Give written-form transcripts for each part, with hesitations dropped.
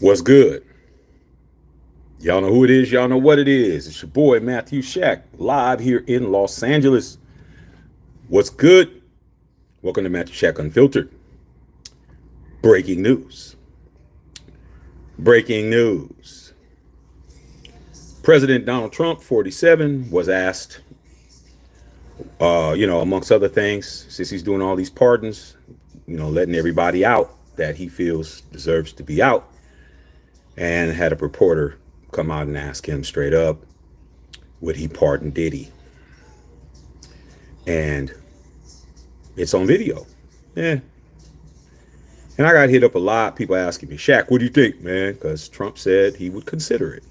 What's good? Y'all know who it is. Y'all know what it is. It's your boy, Matthew Shack, live here in Los Angeles. What's good? Welcome to Matthew Shack Unfiltered. Breaking news. Breaking news. President Donald Trump, 47, was asked, amongst other things, since he's doing all these pardons, letting everybody out that he feels deserves to be out, and had a reporter come out and ask him straight up, would he pardon Diddy? And it's on video. Yeah. And I got hit up a lot. People asking me, Shaq, what do you think, man? Because Trump said he would consider it.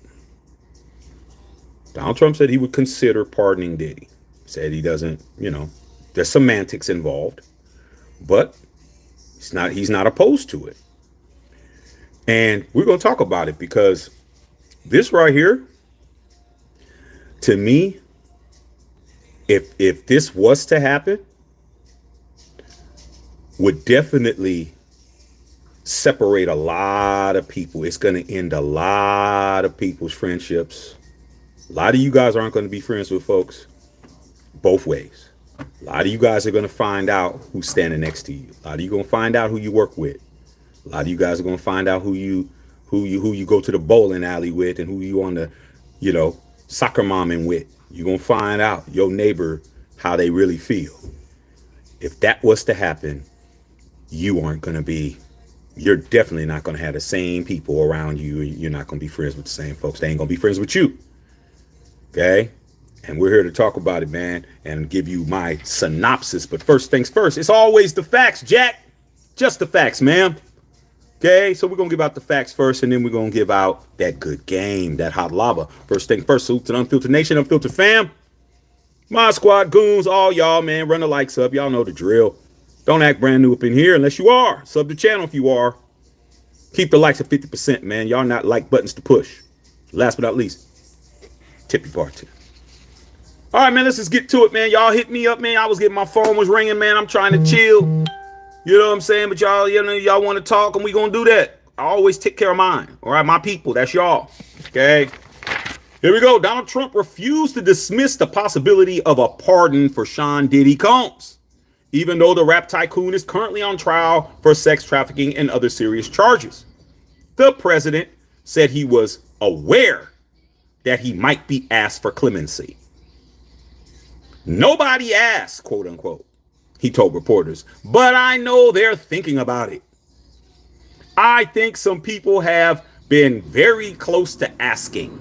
Donald Trump said he would consider pardoning Diddy. Said he doesn't, there's semantics involved, but he's not opposed to it. And we're going to talk about it because this right here, to me, if this was to happen, would definitely separate a lot of people. It's going to end a lot of people's friendships. A lot of you guys aren't going to be friends with folks both ways. A lot of you guys are going to find out who's standing next to you. A lot of you going to find out who you work with. A lot of you guys are going to find out who you go to the bowling alley with and who you on the, soccer momming with. You're going to find out your neighbor, how they really feel. If that was to happen, you're definitely not going to have the same people around you. You're not going to be friends with the same folks. They ain't going to be friends with you. Okay? And we're here to talk about it, man, and give you my synopsis. But first things first, it's always the facts, Jack. Just the facts, ma'am. Okay, so we're going to give out the facts first, and then we're going to give out that good game, that hot lava. First thing first, salute to the Unfiltered Nation, Unfiltered fam. My squad goons, all y'all, man, run the likes up. Y'all know the drill. Don't act brand new up in here unless you are. Sub the channel if you are. Keep the likes at 50%, man. Y'all not like buttons to push. Last but not least, tip your bartender. All right, man, let's just get to it, man. Y'all hit me up, man. I was getting my phone was ringing, man. I'm trying to chill. You know what I'm saying? But y'all, y'all want to talk, and we going to do that. I always take care of mine. All right, my people. That's y'all. Okay. Here we go. Donald Trump refused to dismiss the possibility of a pardon for Sean Diddy Combs, even though the rap tycoon is currently on trial for sex trafficking and other serious charges. The president said he was aware that he might be asked for clemency. Nobody asked, quote unquote, he told reporters, but I know they're thinking about it. I think some people have been very close to asking.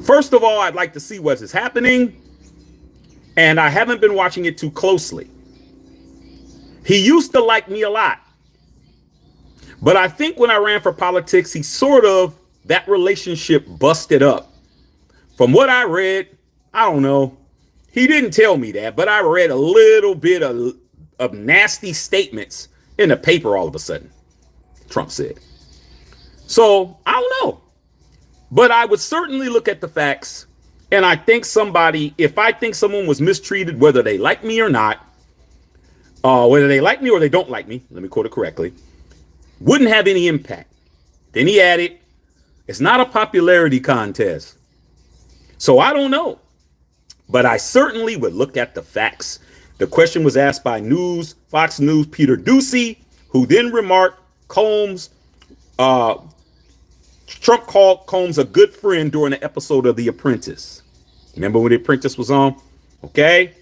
First of all, I'd like to see what is happening, and I haven't been watching it too closely. He used to like me a lot, but I think when I ran for politics, that relationship busted up. From what I read, I don't know. He didn't tell me that, but I read a little bit of nasty statements in the paper all of a sudden, Trump said. So I don't know, but I would certainly look at the facts. And I think if I think someone was mistreated, whether they like me or not, whether they like me or they don't like me, let me quote it correctly, wouldn't have any impact. Then he added, it's not a popularity contest. So I don't know. But I certainly would look at the facts. The question was asked by Fox News, Peter Doocy, who then remarked Trump called Combs a good friend during an episode of The Apprentice. Remember when The Apprentice was on? Okay.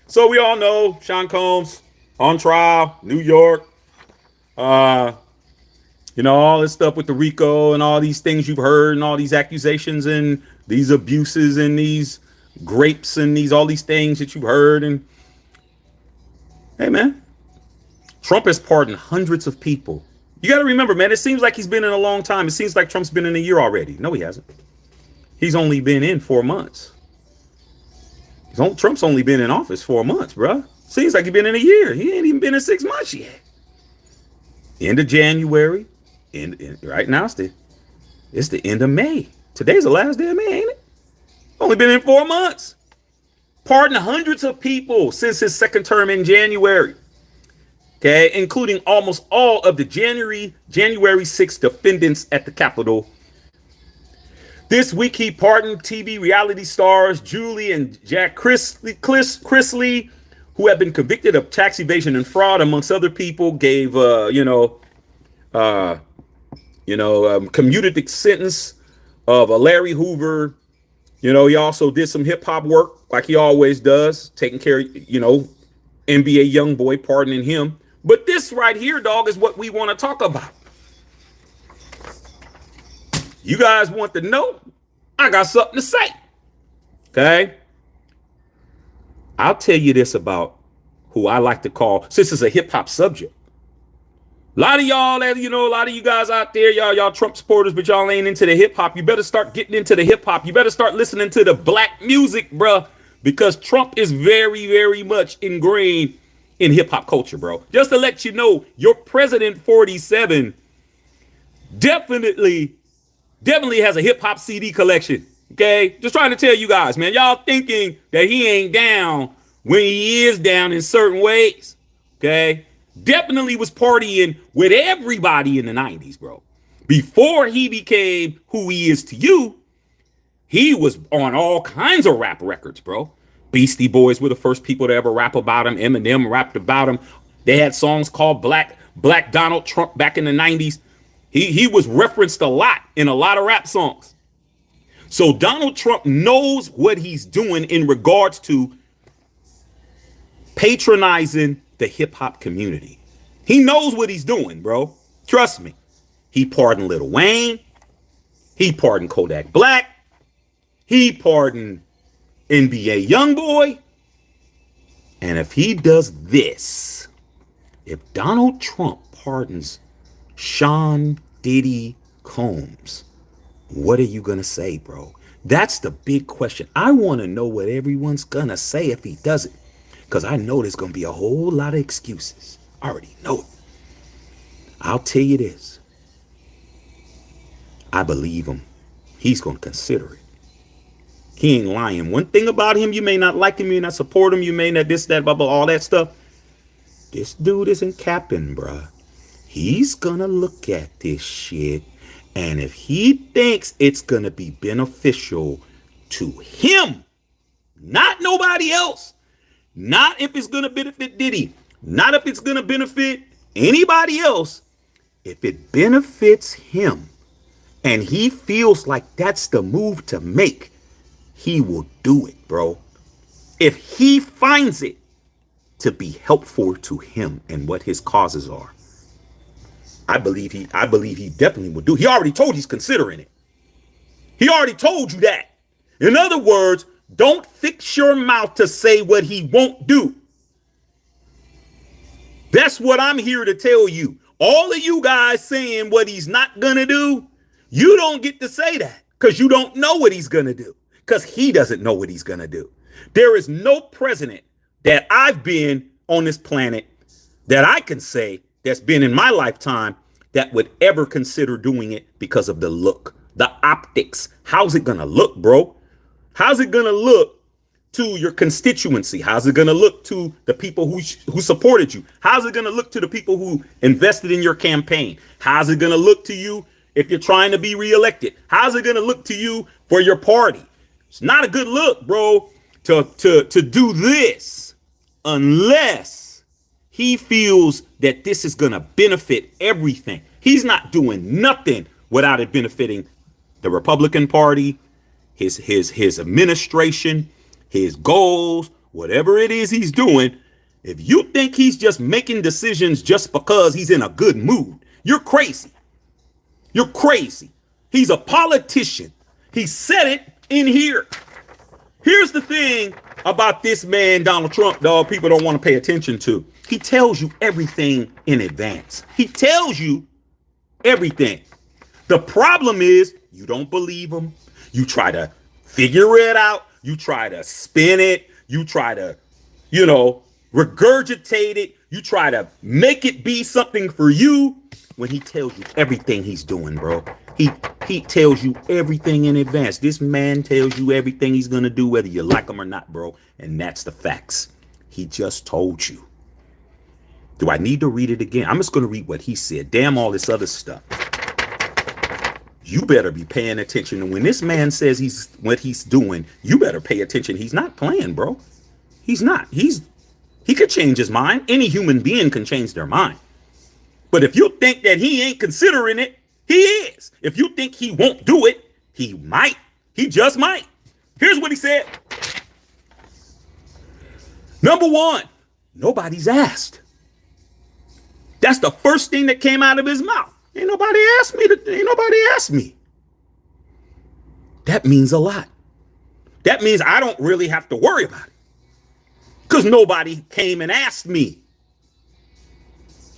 So we all know Sean Combs on trial, New York. All this stuff with the RICO and all these things you've heard and all these accusations and these abuses and these grapes and all these things that you've heard. And hey, man, Trump has pardoned hundreds of people. You got to remember, man, it seems like he's been in a long time. It seems like Trump's been in a year already. No, he hasn't. He's only been in 4 months. Trump's only been in office 4 months, bro. Seems like he's been in a year. He ain't even been in 6 months yet. End of January. Right now, it's the end of May. Today's the last day of May, ain't it? Only been in 4 months. Pardoned hundreds of people since his second term in January. okay, including almost all of the January 6th defendants at the Capitol. This week, he pardoned TV reality stars Julie and Jack Chrisley, who have been convicted of tax evasion and fraud, amongst other people. Gave commuted the sentence of Larry Hoover. He also did some hip hop work like he always does, taking care of, NBA young boy, pardoning him. But this right here, dog, is what we want to talk about. You guys want to know? I got something to say. Okay? I'll tell you this about who I like to call, since it's a hip hop subject. A lot of y'all, a lot of you guys out there, y'all Trump supporters, but y'all ain't into the hip hop. You better start getting into the hip hop. You better start listening to the black music, bruh, because Trump is very, very much ingrained in hip hop culture, bro. Just to let you know, your President 47 definitely has a hip hop CD collection. Okay, just trying to tell you guys, man. Y'all thinking that he ain't down when he is down in certain ways. Okay. Definitely was partying with everybody in the 90s, bro. Before he became who he is to you, he was on all kinds of rap records, bro. Beastie Boys were the first people to ever rap about him. Eminem rapped about him. They had songs called Black Donald Trump back in the 90s. He was referenced a lot in a lot of rap songs. So Donald Trump knows what he's doing in regards to patronizing the hip hop community. He knows what he's doing, bro. Trust me. He pardoned Lil Wayne. He pardoned Kodak Black. He pardoned NBA Youngboy. And if he does this, if Donald Trump pardons Sean Diddy Combs, what are you going to say, bro? That's the big question. I want to know what everyone's going to say if he does it. Because I know there's going to be a whole lot of excuses. I already know it. I'll tell you this. I believe him. He's going to consider it. He ain't lying. One thing about him, you may not like him, you may not support him, you may not this, that, blah, blah, all that stuff. This dude isn't capping, bruh. He's going to look at this shit. And if he thinks it's going to be beneficial to him, not nobody else, not if it's going to benefit Diddy, not if it's going to benefit anybody else. If it benefits him and he feels like that's the move to make, he will do it, bro. If he finds it to be helpful to him and what his causes are, I believe he definitely will do. He already told he's considering it. He already told you that. In other words, don't fix your mouth to say what he won't do. That's what I'm here to tell you. All of you guys saying what he's not going to do, you don't get to say that because you don't know what he's going to do, because he doesn't know what he's going to do. There is no president that I've been on this planet that I can say that's been in my lifetime that would ever consider doing it because of the look, the optics. How's it going to look, bro? How's it going to look to your constituency? How's it going to look to the people who supported you? How's it going to look to the people who invested in your campaign? How's it going to look to you if you're trying to be reelected? How's it going to look to you for your party? It's not a good look, bro, to do this unless he feels that this is going to benefit everything. He's not doing nothing without it benefiting the Republican Party, his administration, his goals, whatever it is he's doing. If you think he's just making decisions just because he's in a good mood, you're crazy. You're crazy. He's a politician. He said it in here. Here's the thing about this man, Donald Trump, dog, people don't want to pay attention to. He tells you everything in advance. He tells you everything. The problem is you don't believe him. You try to figure it out. You try to spin it. You try to, regurgitate it. You try to make it be something for you when he tells you everything he's doing, bro. He tells you everything in advance. This man tells you everything he's going to do, whether you like him or not, bro. And that's the facts. He just told you. Do I need to read it again? I'm just going to read what he said. Damn all this other stuff. You better be paying attention. And when this man says what he's doing, you better pay attention. He's not playing, bro. He's not. He could change his mind. Any human being can change their mind. But if you think that he ain't considering it, he is. If you think he won't do it, he might. He just might. Here's what he said. Number one, nobody's asked. That's the first thing that came out of his mouth. Ain't nobody asked me. That means a lot. That means I don't really have to worry about it. Because nobody came and asked me.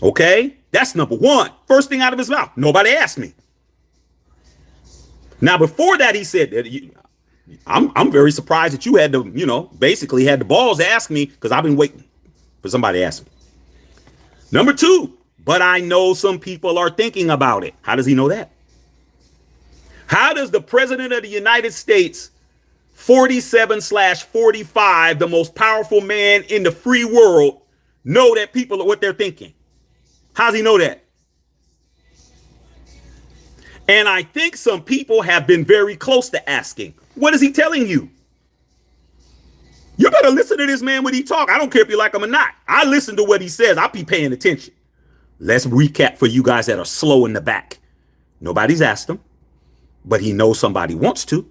Okay? That's number one. First thing out of his mouth. Nobody asked me. Now, before that, he said that I'm very surprised that you had to, basically had the balls to ask me, because I've been waiting for somebody to ask me. Number two, but I know some people are thinking about it. How does he know that? How does the president of the United States, 47/45, the most powerful man in the free world, know that people are what they're thinking? How does he know that? And I think some people have been very close to asking. What is he telling you? You better listen to this man when he talk. I don't care if you like him or not. I listen to what he says. I'll be paying attention. Let's recap for you guys that are slow in the back. Nobody's asked him, but he knows somebody wants to.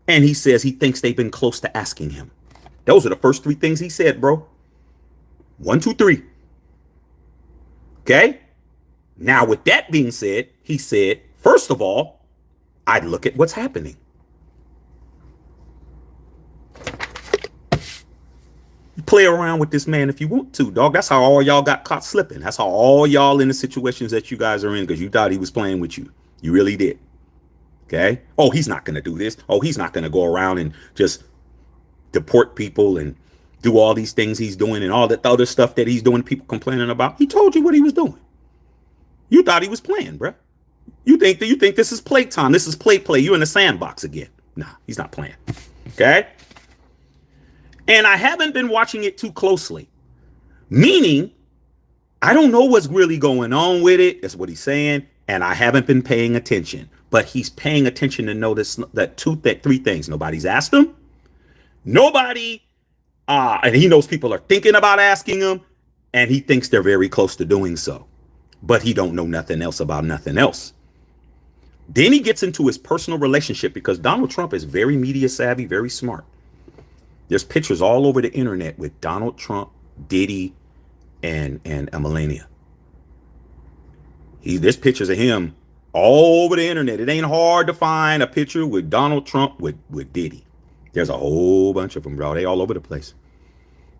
And he says he thinks they've been close to asking him. Those are the first three things he said, bro. 1, 2, 3. Okay? Now, with that being said, he said, first of all, I'd look at what's happening. You play around with this man if you want to, dog. That's how all y'all got caught slipping. That's how all y'all in the situations that you guys are in, because you thought he was playing with you. You really did. Okay? Oh, he's not going to do this. Oh, he's not going to go around and just deport people and do all these things he's doing and all that other stuff that he's doing, people complaining about. He told you what he was doing. You thought he was playing, bro. You think this is playtime. This is play. You in the sandbox again. Nah, he's not playing. Okay? And I haven't been watching it too closely. Meaning, I don't know what's really going on with it. That's what he's saying. And I haven't been paying attention. But he's paying attention to notice that three things. Nobody's asked him. Nobody, and he knows people are thinking about asking him. And he thinks they're very close to doing so. But he don't know nothing else about nothing else. Then he gets into his personal relationship, because Donald Trump is very media savvy, very smart. There's pictures all over the internet with Donald Trump, Diddy, and Melania. There's pictures of him all over the internet. It ain't hard to find a picture with Donald Trump with Diddy. There's a whole bunch of them, bro. They all over the place.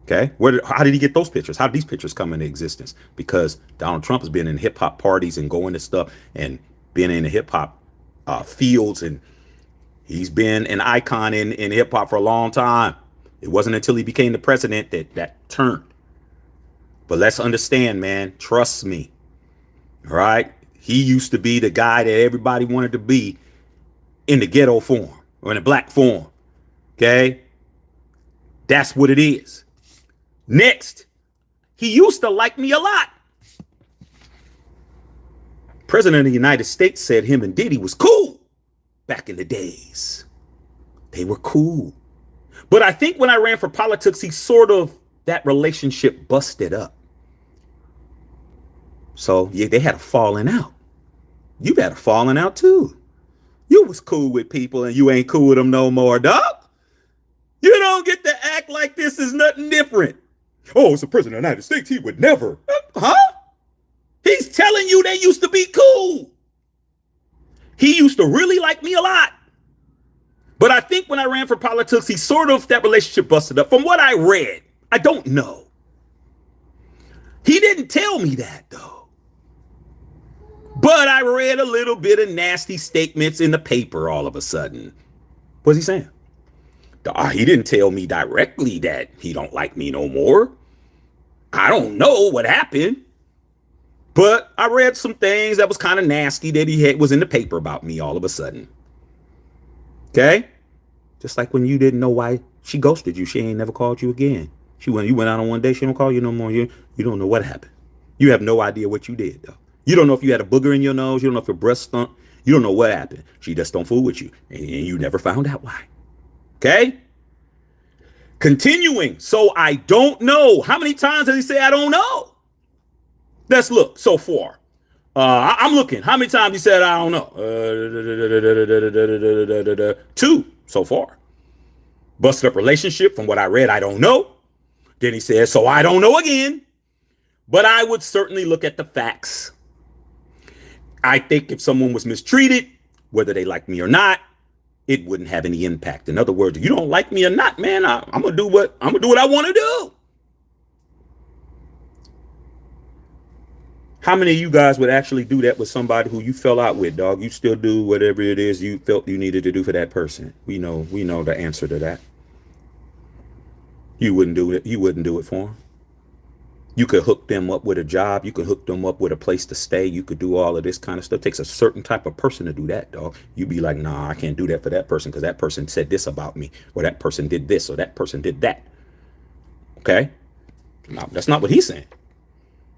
Okay, how did he get those pictures? How did these pictures come into existence? Because Donald Trump has been in hip hop parties and going to stuff and been in the hip hop fields, and he's been an icon in hip hop for a long time. It wasn't until he became the president that turned. But let's understand, man. Trust me. All right. He used to be the guy that everybody wanted to be in the ghetto form or in the black form. Okay. That's what it is. Next, he used to like me a lot. President of the United States said him and Diddy was cool back in the days. They were cool. But I think when I ran for politics, that relationship busted up. So yeah, they had a falling out. You've had a falling out too. You was cool with people and you ain't cool with them no more, dog. You don't get to act like this is nothing different. Oh, it's the president of the United States. He would never. Huh? He's telling you they used to be cool. He used to really like me a lot. But I think when I ran for politics, that relationship busted up. From what I read, I don't know. He didn't tell me that, though. But I read a little bit of nasty statements in the paper all of a sudden. What's he saying? He didn't tell me directly that he don't like me no more. I don't know what happened. But I read some things that was kind of nasty that was in the paper about me all of a sudden. Okay? Just like when you didn't know why she ghosted you. She ain't never called you again. You went out on one day, she don't call you no more. You don't know what happened. You have no idea what you did, though. You don't know if you had a booger in your nose. You don't know if your breast stunk. You don't know what happened. She just don't fool with you. And you never found out why. Okay? Continuing. So I don't know. How many times did he say I don't know? Let's look so far. I'm looking. How many times he said I don't know? 2 so far. Busted up relationship. From what I read, I don't know. Then he said, so I don't know again. But I would certainly look at the facts. I think if someone was mistreated, whether they like me or not, it wouldn't have any impact. In other words, if you don't like me or not, man, I'm gonna do what I want to do. How many of you guys would actually do that with somebody who you fell out with, dog? You still do whatever it is you felt you needed to do for that person. We know the answer to that. You wouldn't do it. You wouldn't do it for them. You could hook them up with a job. You could hook them up with a place to stay. You could do all of this kind of stuff. It takes a certain type of person to do that, dog. You'd be like, nah, I can't do that for that person because that person said this about me, or that person did this, or that person did that. Okay? No, that's not what he's saying.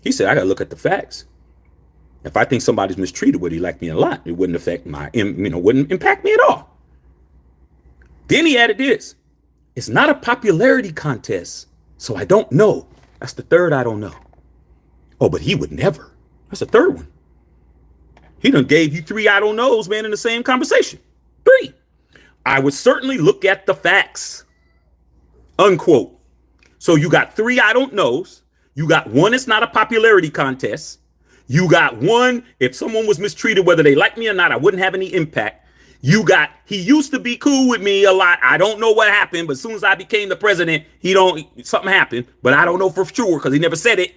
He said, I got to look at the facts. If I think somebody's mistreated, would he like me a lot? It wouldn't affect wouldn't impact me at all. Then he added this. It's not a popularity contest, so I don't know. That's the third I don't know. Oh, but he would never. That's the third one. He done gave you 3 I don't knows, man, in the same conversation. 3. I would certainly look at the facts. Unquote. So you got 3 I don't knows. You got 1, it's not a popularity contest. You got 1, if someone was mistreated, whether they like me or not, I wouldn't have any impact. You got, he used to be cool with me a lot. I don't know what happened, but as soon as I became the president, something happened, but I don't know for sure because he never said it.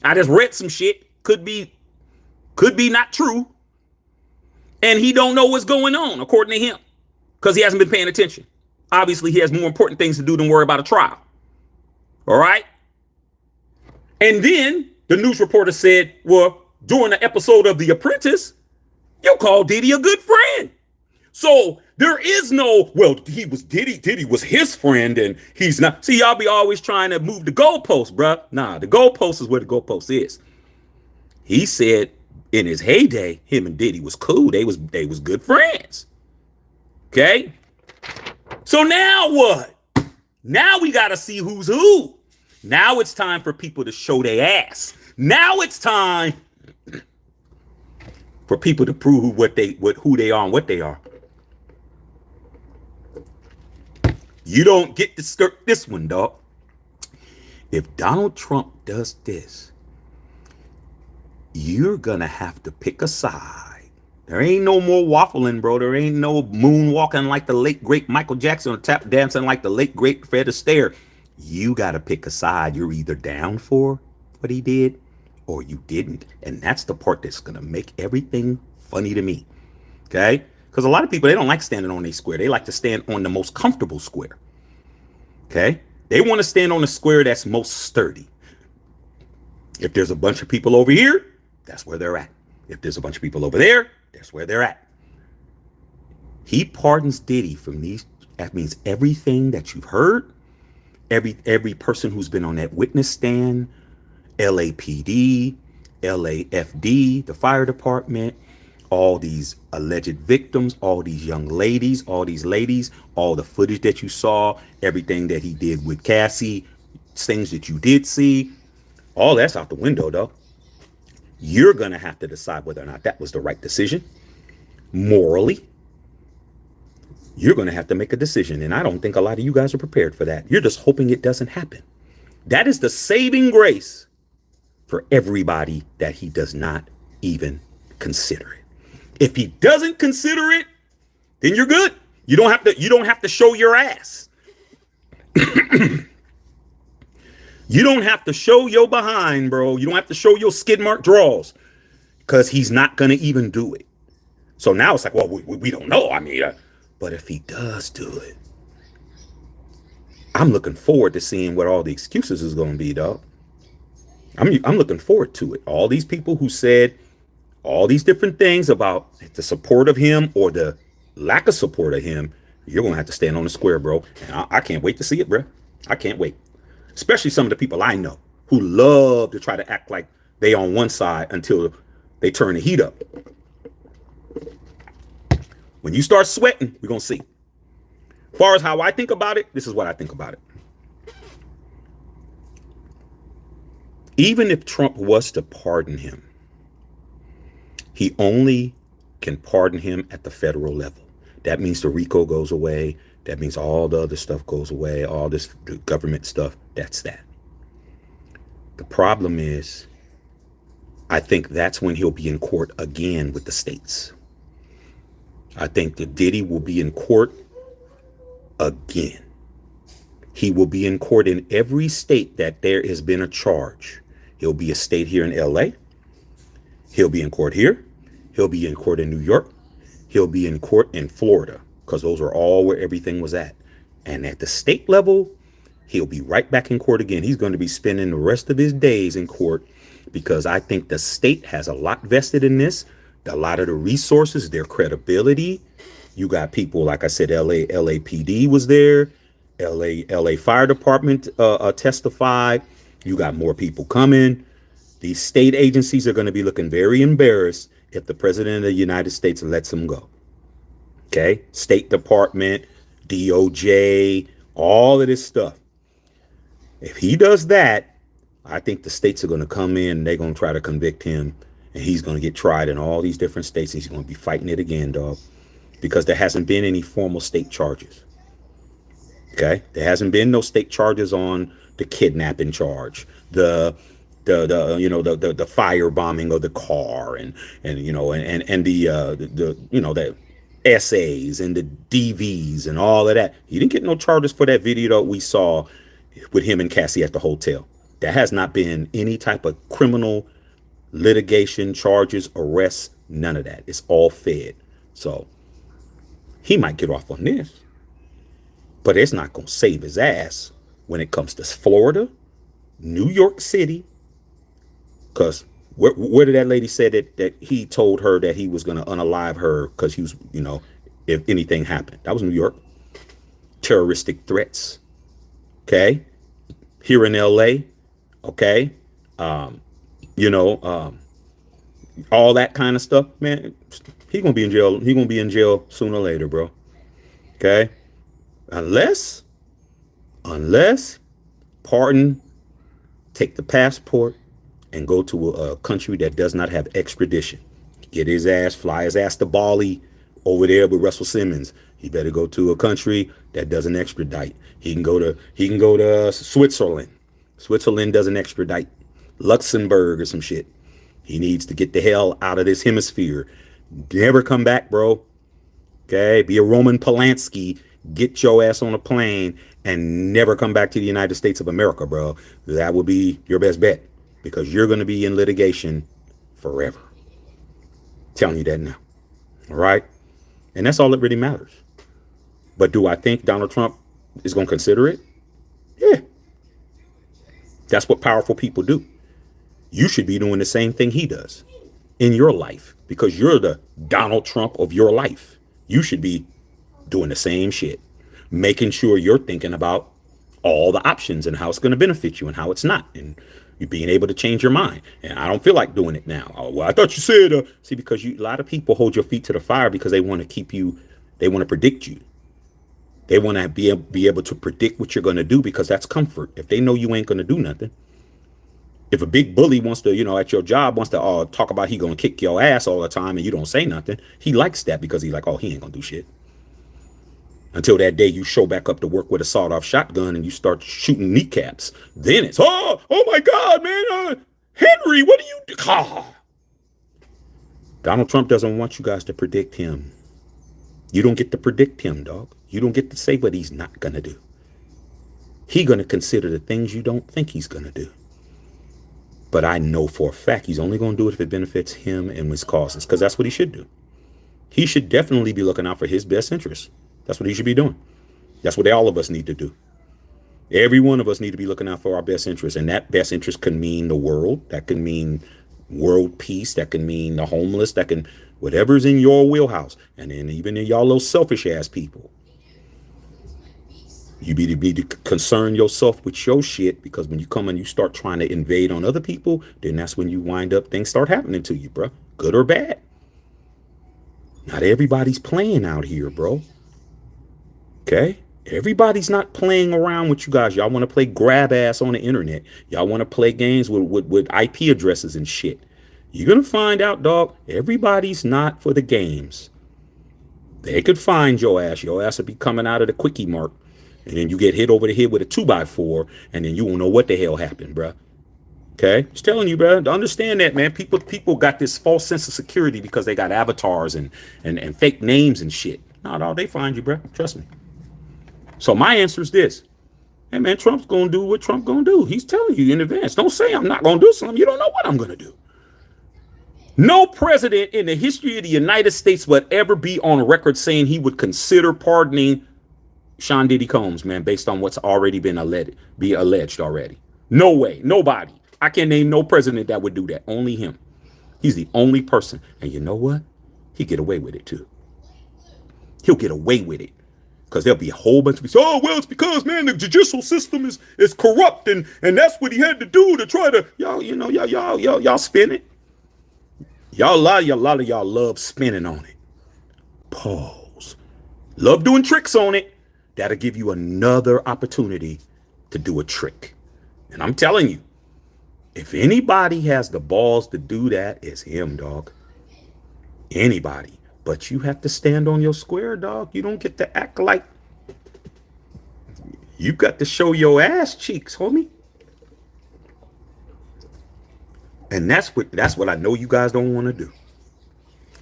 I just read some shit. Could be not true. And he don't know what's going on, according to him, because he hasn't been paying attention. Obviously, he has more important things to do than worry about a trial. All right. And then the news reporter said, well, during the episode of The Apprentice, you called Diddy a good friend. So there is no, well, Diddy was his friend and he's not. See, y'all be always trying to move the goalpost, bruh. Nah, the goalpost is where the goalpost is. He said in his heyday, him and Diddy was cool. They was good friends. Okay. So now what? Now we got to see who's who. Now it's time for people to show their ass. Now it's time for people to prove who they are and what they are. You don't get to skirt this one, dog. If Donald Trump does this, you're gonna have to pick a side. There ain't no more waffling, bro. There ain't no moonwalking like the late great Michael Jackson or tap dancing like the late great Fred Astaire. You gotta pick a side. You're either down for what he did or you didn't. And that's the part that's gonna make everything funny to me. Okay? Because a lot of people, they don't like standing on a square. They like to stand on the most comfortable square. Okay? They want to stand on the square that's most sturdy. If there's a bunch of people over here, that's where they're at. If there's a bunch of people over there, that's where they're at. He pardons Diddy from these. That means everything that you've heard, every person who's been on that witness stand, LAPD, LAFD, the fire department, all these alleged victims, all these young ladies, all these ladies, all the footage that you saw, everything that he did with Cassie, things that you did see, all that's out the window, though. You're going to have to decide whether or not that was the right decision. Morally, you're going to have to make a decision. And I don't think a lot of you guys are prepared for that. You're just hoping it doesn't happen. That is the saving grace for everybody, that he does not even consider it. If he doesn't consider it, then you're good. You don't have to show your ass. You don't have to show your behind, bro. You don't have to show your skid mark draws, because he's not going to even do it. So now it's like, well, we don't know. I mean, but if he does do it, I'm looking forward to seeing what all the excuses is going to be, dog. I'm looking forward to it. All these people who said all these different things about the support of him or the lack of support of him, you're going to have to stand on the square, bro. And I can't wait to see it, bro. I can't wait. Especially some of the people I know who love to try to act like they on one side until they turn the heat up. When you start sweating, we're going to see. As far as how I think about it, this is what I think about it. Even if Trump was to pardon him, he only can pardon him at the federal level. That means the RICO goes away. That means all the other stuff goes away. All this government stuff, that's that. The problem is, I think that's when he'll be in court again with the states. I think that Diddy will be in court again. He will be in court in every state that there has been a charge. He'll be a state here in LA. He'll be in court here. He'll be in court in New York. He'll be in court in Florida, because those are all where everything was at. And at the state level, he'll be right back in court again. He's going to be spending the rest of his days in court, because I think the state has a lot vested in this. A lot of the resources, their credibility. You got people, like I said, LAPD was there. LA Fire Department testified. You got more people coming. These state agencies are going to be looking very embarrassed if the president of the United States lets them go. Okay? State Department, DOJ, all of this stuff. If he does that, I think the states are going to come in and they're going to try to convict him. And he's going to get tried in all these different states. He's going to be fighting it again, dog. Because there hasn't been any formal state charges. Okay? There hasn't been no state charges on the kidnapping charge, the firebombing of the car, and the essays and the DVs and all of that. He didn't get no charges for that video that we saw with him and Cassie at the hotel. There has not been any type of criminal litigation, charges, arrests, none of that. It's all fed. So he might get off on this, but it's not going to save his ass when it comes to Florida, New York City. Because where did that lady say that he told her that he was going to unalive her because he was, if anything happened? That was New York. Terroristic threats. Okay. Here in LA. Okay. All that kind of stuff, man. He's going to be in jail. He's going to be in jail sooner or later, bro. Okay. Unless pardon, take the passport and go to a country that does not have extradition. Get his ass, fly his ass to Bali over there with Russell Simmons. He better go to a country that doesn't extradite. He can go to Switzerland. Switzerland doesn't extradite. Luxembourg or some shit. He needs to get the hell out of this hemisphere. Never come back, bro. Okay? Be a Roman Polanski. Get your ass on a plane and never come back to the United States of America, bro. That would be your best bet, because you're going to be in litigation forever. Telling you that now. All right? And that's all that really matters. But do I think Donald Trump is going to consider it? Yeah. That's what powerful people do. You should be doing the same thing he does in your life, because you're the Donald Trump of your life. You should be doing the same shit, making sure you're thinking about all the options and how it's going to benefit you and how it's not, and you being able to change your mind. And I don't feel like doing it now. Oh, well, I thought you said, see, because a lot of people hold your feet to the fire because they want to keep you, they want to predict you. They want to be able to predict what you're going to do, because that's comfort. If they know you ain't going to do nothing. If a big bully wants to, at your job, wants to talk about he going to kick your ass all the time and you don't say nothing, he likes that, because he's like, oh, he ain't going to do shit. Until that day you show back up to work with a sawed-off shotgun and you start shooting kneecaps. Then it's, oh my God, man, Henry, what do you do? Ah. Donald Trump doesn't want you guys to predict him. You don't get to predict him, dog. You don't get to say what he's not going to do. He's going to consider the things you don't think he's going to do. But I know for a fact he's only going to do it if it benefits him and his causes, because that's what he should do. He should definitely be looking out for his best interests. That's what he should be doing. That's what all of us need to do. Every one of us need to be looking out for our best interests. And that best interest can mean the world. That can mean world peace. That can mean the homeless. That can, whatever's in your wheelhouse. And then even in y'all little selfish ass people. You need to concern yourself with your shit, because when you come and you start trying to invade on other people, then that's when you wind up, things start happening to you, bro. Good or bad. Not everybody's playing out here, bro. Okay? Everybody's not playing around with you guys. Y'all want to play grab ass on the internet. Y'all want to play games with IP addresses and shit. You're going to find out, dog, everybody's not for the games. They could find your ass. Your ass will be coming out of the quickie mark. And then you get hit over the head with a 2x4, and then you won't know what the hell happened, bro. Okay? Just telling you, bro. To understand that, man. People got this false sense of security because they got avatars and fake names and shit. No, they find you, bro. Trust me. So my answer is this. Hey, man, Trump's going to do what Trump going to do. He's telling you in advance. Don't say I'm not going to do something. You don't know what I'm going to do. No president in the history of the United States would ever be on record saying he would consider pardoning Sean Diddy Combs, man, based on what's already been alleged already. No way. Nobody. I can't name no president that would do that. Only him. He's the only person. And you know what? He'll get away with it, too. He'll get away with it. Because there'll be a whole bunch of people. Oh, well, it's because, man, the judicial system is corrupt, and that's what he had to do to try to, y'all spin it. A lot of y'all love spinning on it. Pause. Love doing tricks on it. That'll give you another opportunity to do a trick. And I'm telling you, if anybody has the balls to do that, it's him, dog. Anybody. But you have to stand on your square, dog. You don't get to act like, you got to show your ass cheeks, homie. And that's what I know you guys don't want to do.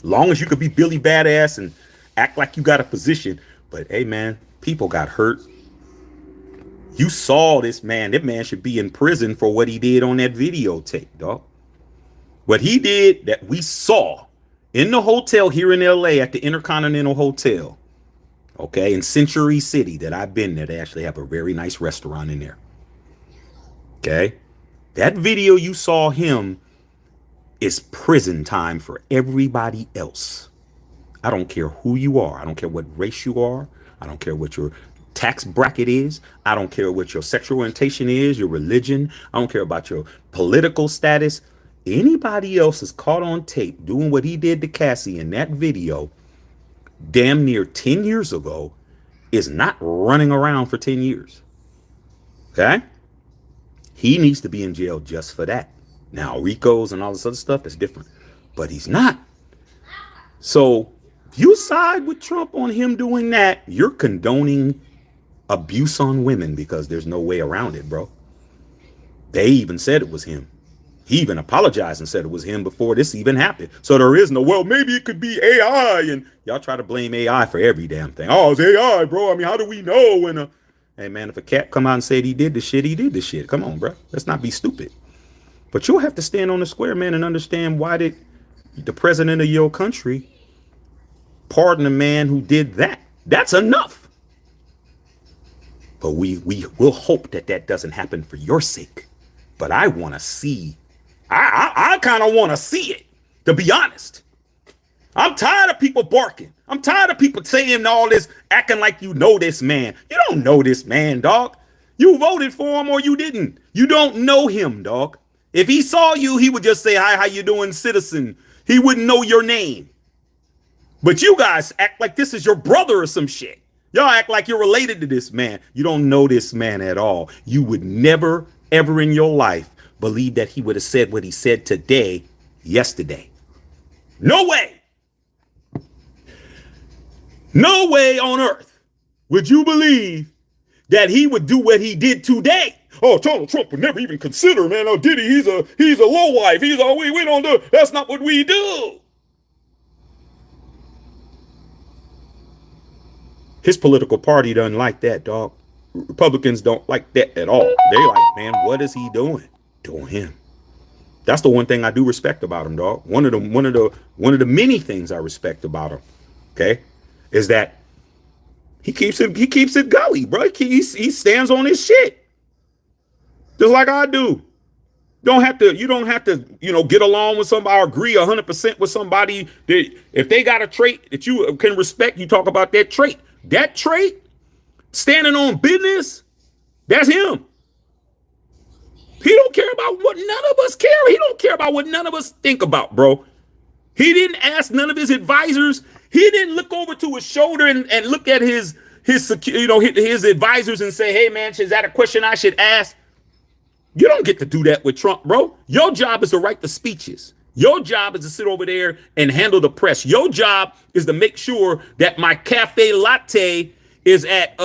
Long as you could be Billy Badass and act like you got a position. But hey, man, people got hurt. You saw this man. That man should be in prison for what he did on that videotape, dog. What he did that we saw in the hotel here in LA at the Intercontinental Hotel, okay, in Century City that I've been there. They actually have a very nice restaurant in there. Okay. That video you saw him is prison time for everybody else. I don't care who you are. I don't care what race you are. I don't care what your tax bracket is. I don't care what your sexual orientation is, your religion. I don't care about your political status. Anybody else is caught on tape doing what he did to Cassie in that video damn near 10 years ago is not running around for 10 years. Okay? He needs to be in jail just for that. Now, Rico's and all this other stuff, that's different. But he's not. So, if you side with Trump on him doing that, you're condoning abuse on women, because there's no way around it, bro. They even said it was him. He even apologized and said it was him before this even happened. So there is no, well, maybe it could be AI. And y'all try to blame AI for every damn thing. Oh, it's AI, bro. I mean, how do we know when hey, man, if a cat come out and said he did the shit, he did the shit. Come on, bro. Let's not be stupid. But you'll have to stand on the square, man, and understand why did the president of your country pardon a man who did that. That's enough. But we will hope that that doesn't happen for your sake. But I want to see. I kind of want to see it, to be honest. I'm tired of people barking. I'm tired of people saying all this, acting like you know this man. You don't know this man, dog. You voted for him or you didn't. You don't know him, dog. If he saw you, he would just say, hi, how you doing, citizen? He wouldn't know your name. But you guys act like this is your brother or some shit. Y'all act like you're related to this man. You don't know this man at all. You would never, ever in your life believe that he would have said what he said today, yesterday. No way. No way on earth would you believe that he would do what he did today. Oh, Donald Trump would never even consider, man. Oh, Diddy, he's a lowlife. We don't do. That's not what we do. His political party doesn't like that, dog. Republicans don't like that at all. They like, man, what is he doing? Doing him. That's the one thing I do respect about him, dog. One of the many things I respect about him, okay, is that he keeps it gully, bro. He stands on his shit, just like I do. You don't have to, get along with somebody or agree 100% with somebody. That if they got a trait that you can respect, you talk about that trait. That trait standing on business, that's him. He don't care about what none of us care. He don't care about what none of us think about, bro. He didn't ask none of his advisors. He didn't look over to his shoulder and look at his advisors and say, hey, man, is that a question I should ask? You don't get to do that with Trump, bro. Your job is to write the speeches. Your job is to sit over there and handle the press. Your job is to make sure that my cafe latte is at,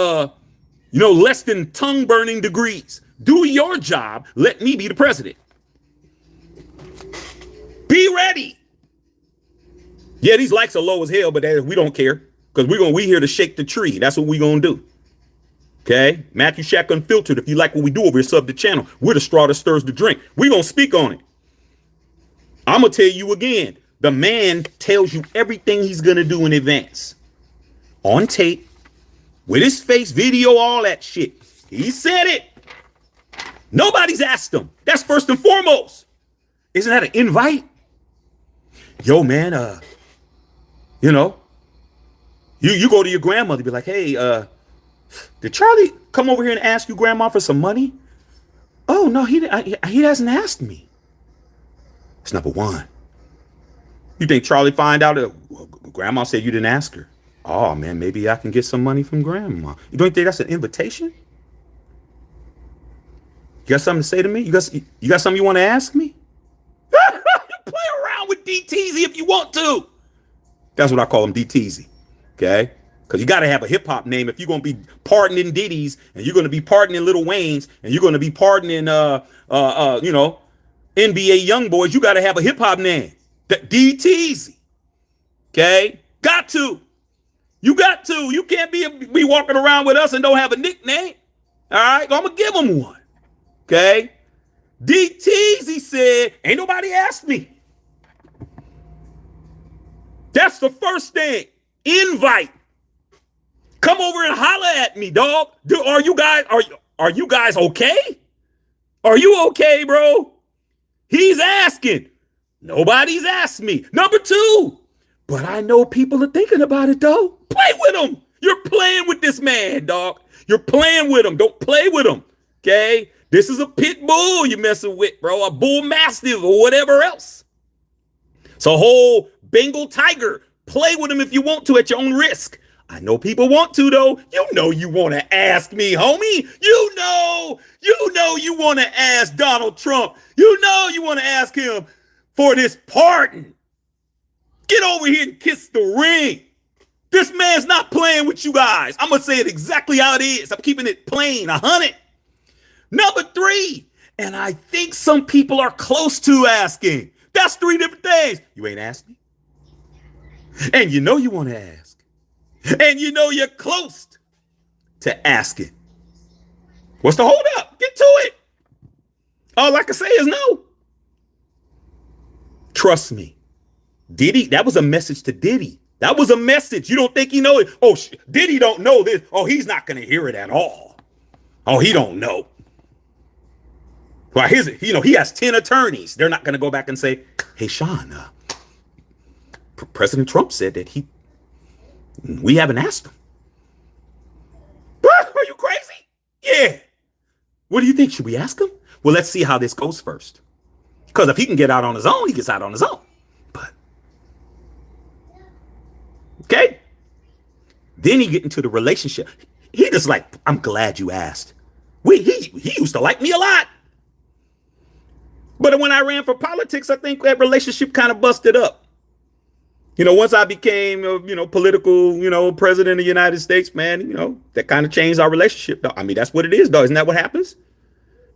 less than tongue burning degrees. Do your job. Let me be the president. Be ready. Yeah, these likes are low as hell, but we don't care because we here to shake the tree. That's what we gonna do. Okay, Matthew Shack Unfiltered. If you like what we do over here, sub the channel. We're the straw that stirs the drink. We gonna speak on it. I'm gonna tell you again. The man tells you everything he's gonna do in advance, on tape, with his face, video, all that shit. He said it. Nobody's asked him. That's first and foremost. Isn't that an invite? Yo, man, you go to your grandmother, be like, hey, did Charlie come over here and ask you grandma for some money? Oh, no, he hasn't asked me. That's number one. You think Charlie find out that grandma said you didn't ask her? Oh, man, maybe I can get some money from grandma. You don't think that's an invitation? You got something to say to me? You got something you want to ask me? Play around with DTZ if you want to. That's what I call him, DTZ. Okay? Because you got to have a hip hop name if you're going to be pardoning Diddy's and you're going to be pardoning Lil Wayne's and you're going to be pardoning, NBA young boys. You got to have a hip hop name. DTZ. Okay? Got to. You got to. You can't be walking around with us and don't have a nickname. All right? I'm going to give him one. Okay? DTZ said, ain't nobody asked me. That's the first thing. Invite. Come over and holler at me, dog. Are you guys okay? Are you okay, bro? He's asking. Nobody's asked me. Number two. But I know people are thinking about it, though. Play with him. You're playing with this man, dog. You're playing with him. Don't play with him. Okay? This is a pit bull you're messing with, bro. A bull mastiff or whatever else. It's a whole Bengal tiger. Play with him if you want to at your own risk. I know people want to, though. You know you want to ask me, homie. You know you want to ask Donald Trump. You know you want to ask him for this pardon. Get over here and kiss the ring. This man's not playing with you guys. I'm going to say it exactly how it is. I'm keeping it plain, 100. Number three, and I think some people are close to asking. That's three different things. You ain't asked me. And you know you want to ask. And you know you're close to asking. What's the hold up? Get to it. All I can say is no. Trust me. Diddy, that was a message to Diddy. That was a message. You don't think he know it? Oh, Diddy don't know this. Oh, he's not going to hear it at all. Oh, he don't know. Well, he has 10 attorneys. They're not going to go back and say, hey, Sean, President Trump said that we haven't asked him. Are you crazy? Yeah. What do you think? Should we ask him? Well, let's see how this goes first. Because if he can get out on his own, he gets out on his own. But, okay. Then he get into the relationship. He just like, I'm glad you asked. He used to like me a lot. But when I ran for politics, I think that relationship kind of busted up. Once I became, political, president of the United States, man, that kind of changed our relationship. I mean, that's what it is, though. Isn't that what happens?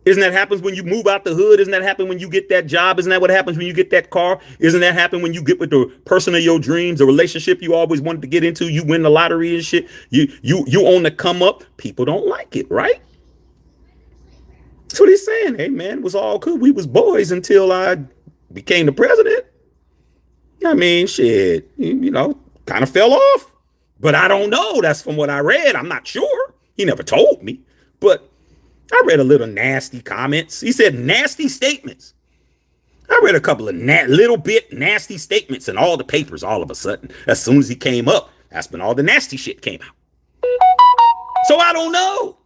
Isn't that happens when you move out the hood? Isn't that happen when you get that job? Isn't that what happens when you get that car? Isn't that happen when you get with the person of your dreams, the relationship you always wanted to get into? You win the lottery and shit. You on the come up. People don't like it, right? That's what he's saying. Hey, man, it was all good. We was boys until I became the president. I mean, shit, kind of fell off. But I don't know. That's from what I read. I'm not sure. He never told me. But I read a little nasty comments. He said nasty statements. I read a couple of little bit nasty statements in all the papers all of a sudden. As soon as he came up, that's when all the nasty shit came out. So I don't know.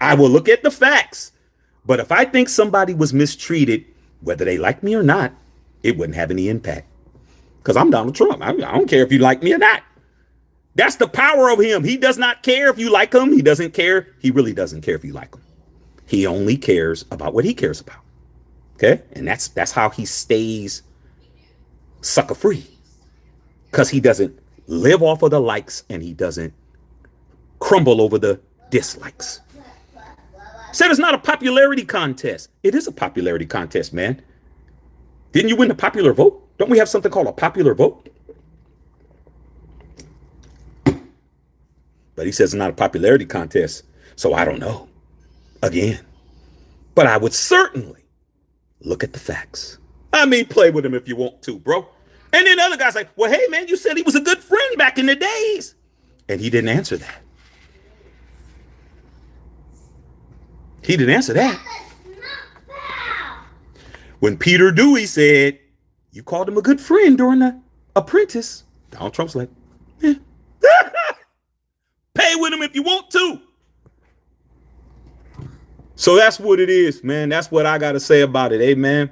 I will look at the facts. But if I think somebody was mistreated, whether they like me or not, it wouldn't have any impact. Because I'm Donald Trump. I don't care if you like me or not. That's the power of him. He does not care if you like him. He doesn't care. He really doesn't care if you like him. He only cares about what he cares about. Okay? And that's how he stays sucker free. Because he doesn't live off of the likes and he doesn't crumble over the dislikes. Said it's not a popularity contest. It is a popularity contest, man. Didn't you win the popular vote? Don't we have something called a popular vote? But he says it's not a popularity contest. So I don't know. Again. But I would certainly look at the facts. I mean, play with him if you want to, bro. And then the other guy's like, well, hey, man, you said he was a good friend back in the days. And he didn't answer that. He didn't answer that. When Peter Dewey said, you called him a good friend during The Apprentice, Donald Trump's like, yeah. Pay with him if you want to. So that's what it is, man. That's what I got to say about it. Hey, man,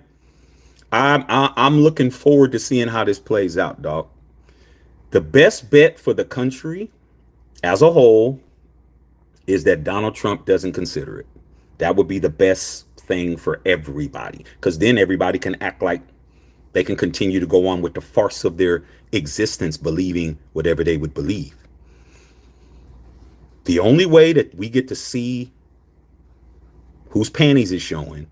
I'm looking forward to seeing how this plays out, dog. The best bet for the country as a whole is that Donald Trump doesn't consider it. That would be the best thing for everybody, because then everybody can act like they can continue to go on with the farce of their existence, believing whatever they would believe. The only way that we get to see whose panties is showing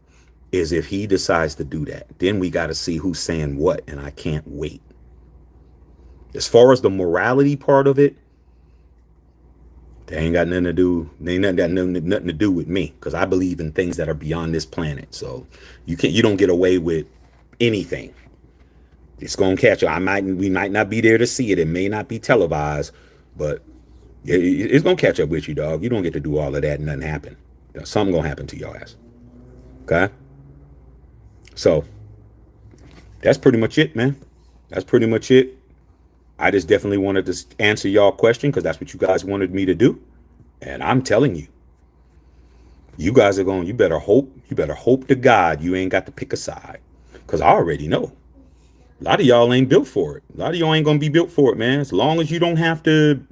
is if he decides to do that. Then we got to see who's saying what, and I can't wait. As far as the morality part of it, they ain't got nothing to do. They ain't got nothing to do with me, because I believe in things that are beyond this planet. So you don't get away with anything. It's gonna catch you. We might not be there to see it. It may not be televised, but it's gonna catch up with you, dog. You don't get to do all of that and nothing happen. Something gonna happen to your ass. Okay? So that's pretty much it, man. That's pretty much it. I just definitely wanted to answer y'all question, because that's what you guys wanted me to do. And I'm telling you, you guys are going, you better hope to God you ain't got to pick a side. Because I already know. A lot of y'all ain't built for it. A lot of y'all ain't going to be built for it, man. As long as you don't have to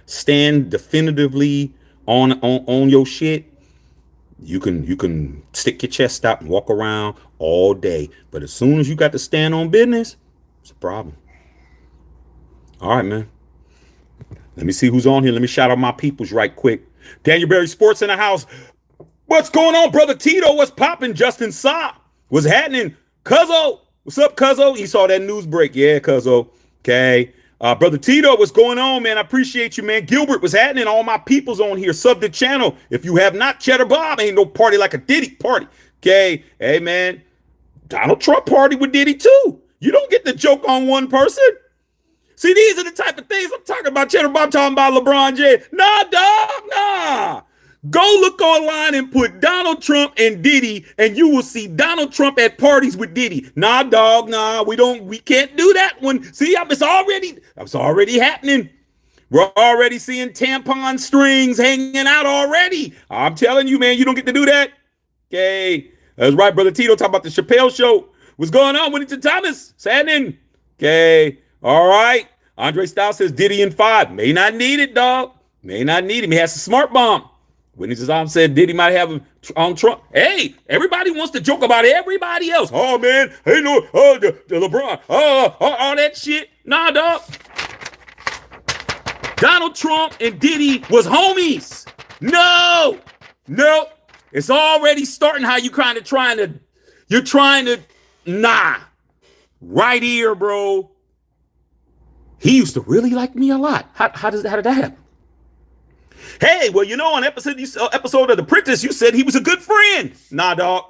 stand definitively on your shit, you can stick your chest out and walk around all day. But as soon as you got to stand on business, it's a problem. All right, man. Let me see who's on here. Let me shout out my peoples right quick. Daniel Berry Sports in the house. What's going on, brother Tito? What's popping? Justin Saab. What's happening? Cuzzo. What's up, Cuzzo? He saw that news break. Yeah, Cuzzo. Okay. Brother Tito, what's going on, man? I appreciate you, man. Gilbert, what's happening? All my peoples on here. Sub the channel. If you have not, Cheddar Bob, ain't no party like a Diddy party. Okay. Hey, man. Donald Trump party with Diddy, too. You don't get to joke on one person. See, these are the type of things I'm talking about. Cheddar Bob talking about LeBron James. Nah, dog, nah. Go look online and put Donald Trump and Diddy, and you will see Donald Trump at parties with Diddy. Nah, dog, nah. We can't do that one. See, it's already happening. We're already seeing tampon strings hanging out already. I'm telling you, man, you don't get to do that. Okay. That's right, brother Tito talking about the Chappelle show. What's going on, Winnington Thomas? What's happening? Okay. All right. Andre Styles says Diddy in 5. May not need it, dog. May not need him. He has a smart bomb. Winnington Thomas said Diddy might have him on Trump. Hey, everybody wants to joke about everybody else. Oh, man. Hey, no. The LeBron. All that shit. Nah, dog. Donald Trump and Diddy was homies. No. It's already starting how you're trying to, nah. Right here, bro. He used to really like me a lot. How did that happen? Hey, well, on episode of The Apprentice, you said he was a good friend. Nah, dog.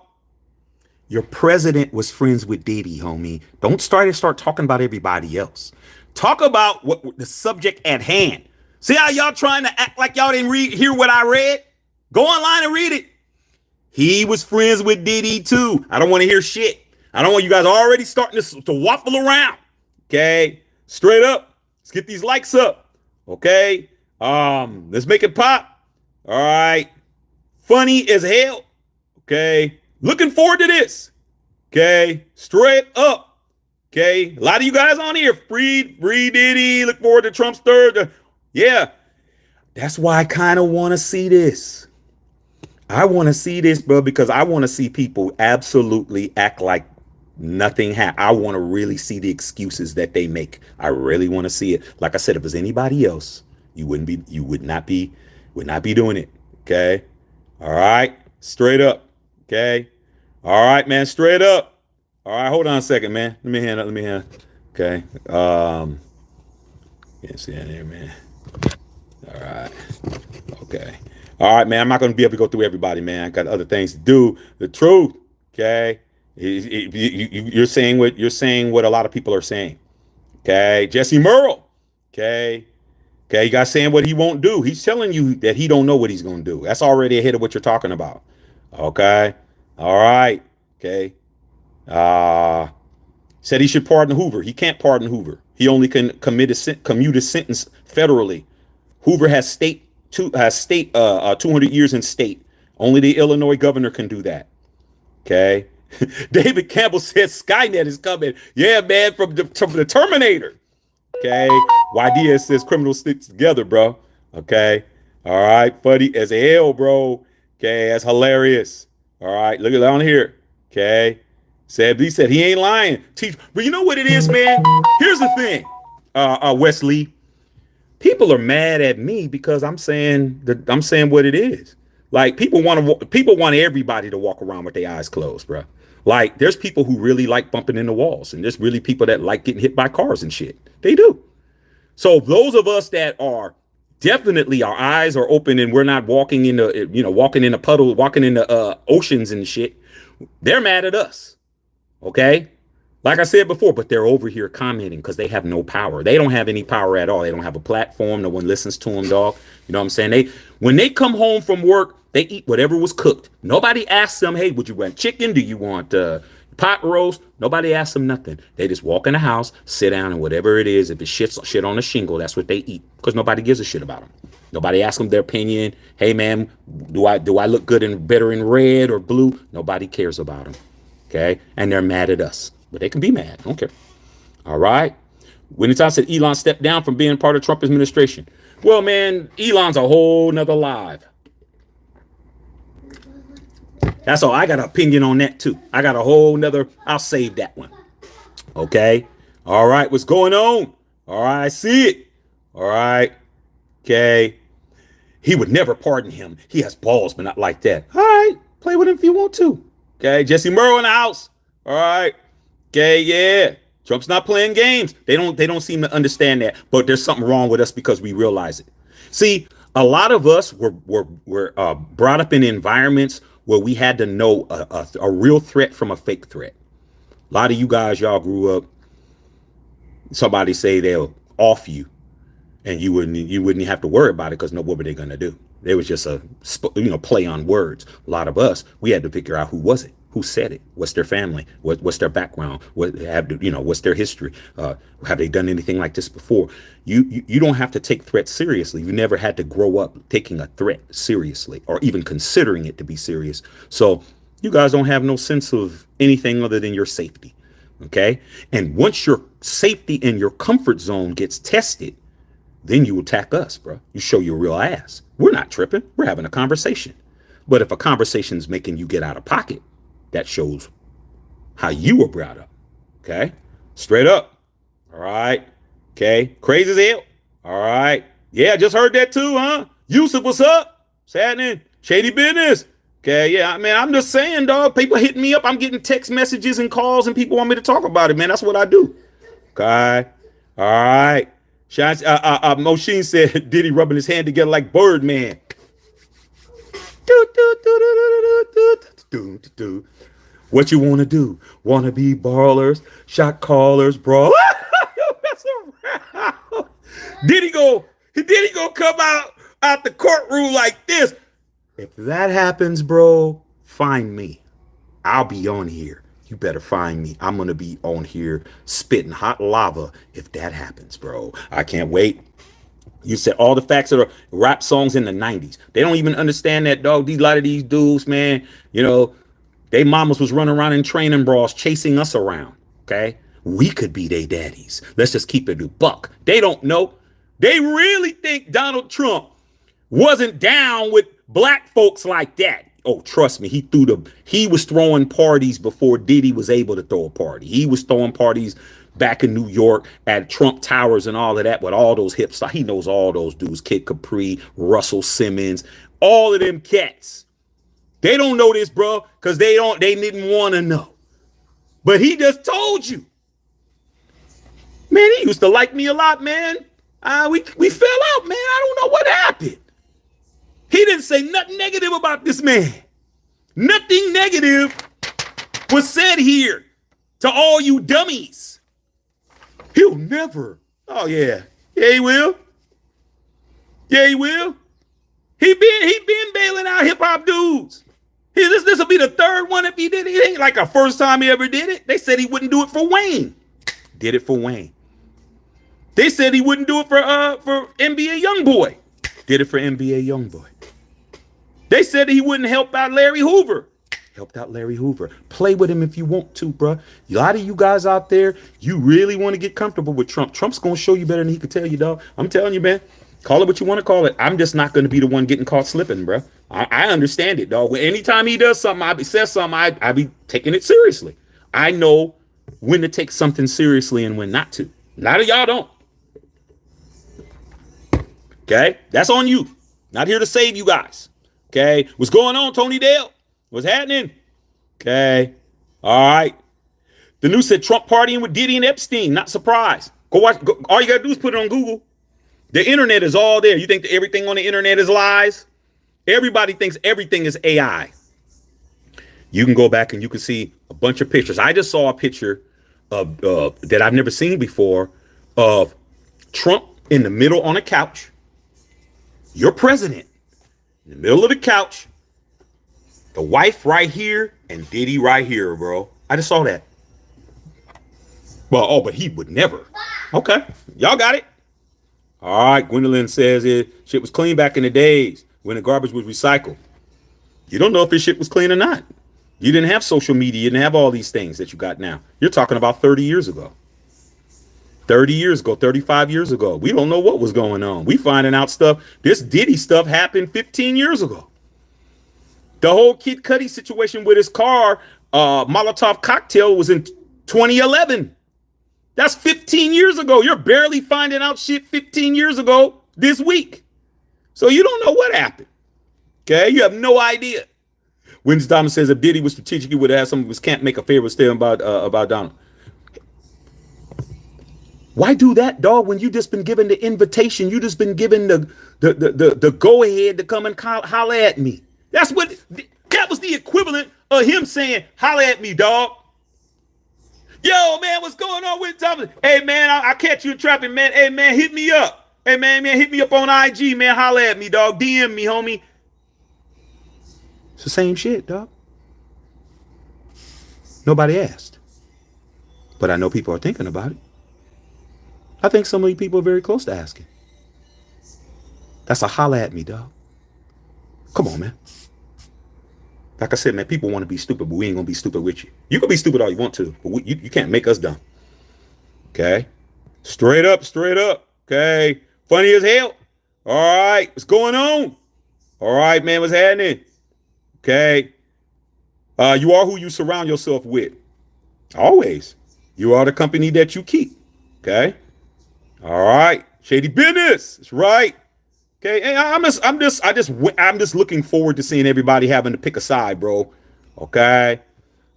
Your president was friends with Diddy, homie. Don't start talking about everybody else. Talk about what the subject at hand. See how y'all trying to act like y'all didn't hear what I read? Go online and read it. He was friends with Diddy, too. I don't want to hear shit. I don't want you guys already starting to waffle around. Okay? Straight up. Let's get these likes up. Okay? Let's make it pop. All right. Funny as hell. Okay. Looking forward to this. Okay. Straight up. Okay. A lot of you guys on here. Free Diddy. Look forward to Trump's third. Yeah. That's why I kind of want to see this. I want to see this, bro, because I want to see people absolutely act like nothing happened. I want to really see the excuses that they make. I really want to see it. Like I said, if it was anybody else, you would not be doing it. Okay. All right. Straight up. Okay. All right, man. Straight up. All right. Hold on a second, man. Let me hand up. Let me hand. Okay. Can't see that there, man. All right. Okay. All right, man. I'm not going to be able to go through everybody, man. I got other things to do. The truth. Okay. You're saying what a lot of people are saying. Okay. Jesse Merle. Okay. Okay. You guys saying what he won't do. He's telling you that he don't know what he's going to do. That's already ahead of what you're talking about. Okay. All right. Okay. Said he should pardon Hoover. He can't pardon Hoover. He only can commute a sentence federally. Hoover has 200 years in state. Only the Illinois governor can do that. Okay. David Campbell said Skynet is coming. Yeah, man, from the Terminator. Okay. YDS says criminals stick together, bro. Okay. All right. Funny as hell, bro. Okay. That's hilarious. All right. Look at down here. Okay. He said he ain't lying. But you know what it is, man? Here's the thing, Wesley. People are mad at me because I'm saying what it is. Like people want everybody to walk around with their eyes closed, bro. Like there's people who really like bumping into walls, and there's really people that like getting hit by cars and shit. They do. So those of us that are definitely our eyes are open and we're not walking in a puddle, walking in the oceans and shit. They're mad at us. Okay. Like I said before, but they're over here commenting because they have no power. They don't have any power at all. They don't have a platform. No one listens to them, dog. You know what I'm saying? When they come home from work, they eat whatever was cooked. Nobody asks them, hey, would you want chicken? Do you want pot roast? Nobody asks them nothing. They just walk in the house, sit down, and whatever it is, if it's shit on a shingle, that's what they eat because nobody gives a shit about them. Nobody asks them their opinion. Hey, man, do I look good and better in red or blue? Nobody cares about them. Okay. And they're mad at us. But they can be mad. I don't care. All right. Anytime said Elon stepped down from being part of Trump administration. Well, man, Elon's a whole nother live. That's all. I got an opinion on that, too. I got a whole nother. I'll save that one. Okay. All right. What's going on? All right. I see it. All right. Okay. He would never pardon him. He has balls, but not like that. All right. Play with him if you want to. Okay. Jesse Merle in the house. All right. Okay, yeah. Trump's not playing games. They don't seem to understand that. But there's something wrong with us because we realize it. See, a lot of us were brought up in environments where we had to know a real threat from a fake threat. A lot of you guys, y'all grew up. Somebody say they'll off you, and you wouldn't have to worry about it because what were they gonna do? There was just a play on words. A lot of us, we had to figure out who was it. Who said it? What's their family? What's their background? What's their history? Have they done anything like this before? You don't have to take threats seriously. You never had to grow up taking a threat seriously or even considering it to be serious. So you guys don't have no sense of anything other than your safety. Okay? And once your safety and your comfort zone gets tested, then you attack us, bro. You show your real ass. We're not tripping. We're having a conversation. But if a conversation's making you get out of pocket, that shows how you were brought up. Okay. Straight up. All right. Okay. Crazy as hell. All right. Yeah. Just heard that too, huh? Yusuf, what's up? What's happening? Shady business. Okay. Yeah. Man, I'm just saying, dog. People hitting me up. I'm getting text messages and calls and people want me to talk about it, man. That's what I do. Okay. All right. Moshin said Diddy rubbing his hand together like Birdman. What you want to do? Want to be ballers, shot callers, bro? Diddy go come out the courtroom like this. If that happens, bro, find me. I'll be on here. You better find me. I'm going to be on here spitting hot lava if that happens, bro. I can't wait. You said all the facts that are rap songs in the 90s. They don't even understand that, dog. A lot of these dudes, man, they mamas was running around in training bras chasing us around. Okay. We could be their daddies. Let's just keep it a buck. They don't know. They really think Donald Trump wasn't down with black folks like that. Oh, trust me, he was throwing parties before Diddy was able to throw a party. He was throwing parties back in New York at Trump Towers and all of that with all those hip stuff. He knows all those dudes, Kid Capri, Russell Simmons, all of them cats. They don't know this, bro, because they didn't want to know. But he just told you. Man, he used to like me a lot, man. We fell out, man. I don't know what happened. He didn't say nothing negative about this man. Nothing negative was said here to all you dummies. He'll never. Oh, yeah. Yeah, he will. Yeah, he will. He been bailing out hip-hop dudes. This will be the third one if he did it. It ain't like a first time he ever did it. They said he wouldn't do it for Wayne. Did it for Wayne. They said he wouldn't do it for NBA Youngboy. Did it for NBA Youngboy. They said he wouldn't help out Larry Hoover. Helped out Larry Hoover. Play with him if you want to, bro. A lot of you guys out there, you really want to get comfortable with Trump. Trump's going to show you better than he could tell you, dog. I'm telling you, man. Call it what you want to call it. I'm just not going to be the one getting caught slipping, bro. I understand it, dog. Anytime he does something, says something, I be taking it seriously. I know when to take something seriously and when not to. A lot of y'all don't. Okay? That's on you. Not here to save you guys. Okay? What's going on, Tony Dale? What's happening? Okay. All right. The news said Trump partying with Diddy and Epstein. Not surprised. Go watch. All you got to do is put it on Google. The internet is all there. You think that everything on the internet is lies? Everybody thinks everything is AI. You can go back and you can see a bunch of pictures. I just saw a picture of that I've never seen before of Trump in the middle on a couch. Your president in the middle of the couch. The wife right here and Diddy right here, bro. I just saw that. Well, but he would never. Okay, y'all got it. All right, Gwendolyn says shit was clean back in the days when the garbage was recycled. You don't know if his shit was clean or not. You didn't have social media. You didn't have all these things that you got now. You're talking about 30 years ago. 30 years ago, 35 years ago. We don't know what was going on. We finding out stuff. This Diddy stuff happened 15 years ago. The whole Kid Cudi situation with his car, Molotov cocktail, was in 2011. That's 15 years ago. You're barely finding out shit 15 years ago this week. So you don't know what happened. Okay? You have no idea. Winston Thomas says if Diddy was strategic, he would have had some of his camp make a favorite statement about Donald. Why do that, dog, when you just been given the invitation? You just been given the go-ahead to come and holler at me. That was the equivalent of him saying, holler at me, dog. Yo, man, what's going on with Thomas? Hey, man, I catch you in traffic, man. Hey, man, hit me up. Hey, man, hit me up on IG, man. Holler at me, dog. DM me, homie. It's the same shit, dog. Nobody asked. But I know people are thinking about it. I think some of you people are very close to asking. That's a holler at me, dog. Come on, man. Like I said, man, people want to be stupid, but we ain't going to be stupid with you. You can be stupid all you want to, but you can't make us dumb. Okay? Straight up. Okay? Funny as hell. All right. What's going on? All right, man. What's happening? Okay? You are who you surround yourself with. Always. You are the company that you keep. Okay? All right. Shady business. That's right. Okay, and I'm just looking forward to seeing everybody having to pick a side, bro. Okay,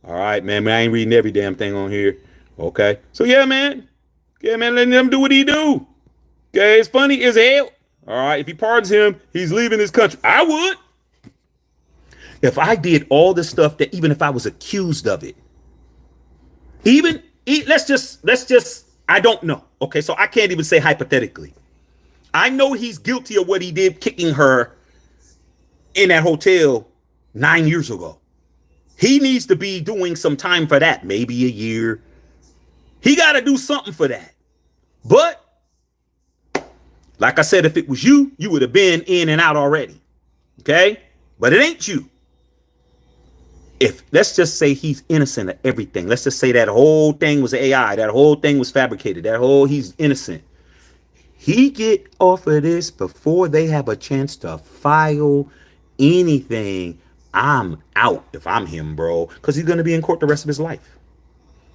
all right, man. I ain't reading every damn thing on here. Okay, so yeah, man. Letting him do what he do. Okay, it's funny as hell. All right, if he pardons him, he's leaving this country. I would. If I did all this stuff, that even if I was accused of it, let's just, I don't know. Okay, so I can't even say hypothetically. I know he's guilty of what he did, kicking her in that hotel 9 years ago. He needs to be doing some time for that, maybe a year. He got to do something for that. But Like I said, if it was you, you would have been in and out already. Okay? But it ain't you. If let's just say he's innocent of everything. Let's just say that whole thing was AI, that whole thing was fabricated, that whole he's innocent. He get off of this before they have a chance to file anything. I'm out if I'm him, bro, because he's gonna be in court the rest of his life.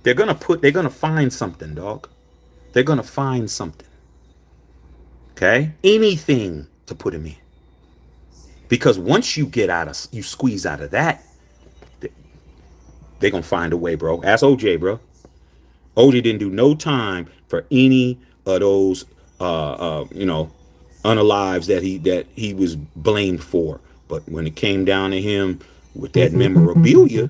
They're gonna find something, dog. They're gonna find something. Okay, anything to put him in, because once you squeeze out of that, they're gonna find a way, bro. Ask OJ, bro. OJ didn't do no time for any of those, unalives that he was blamed for. But when it came down to him with that memorabilia,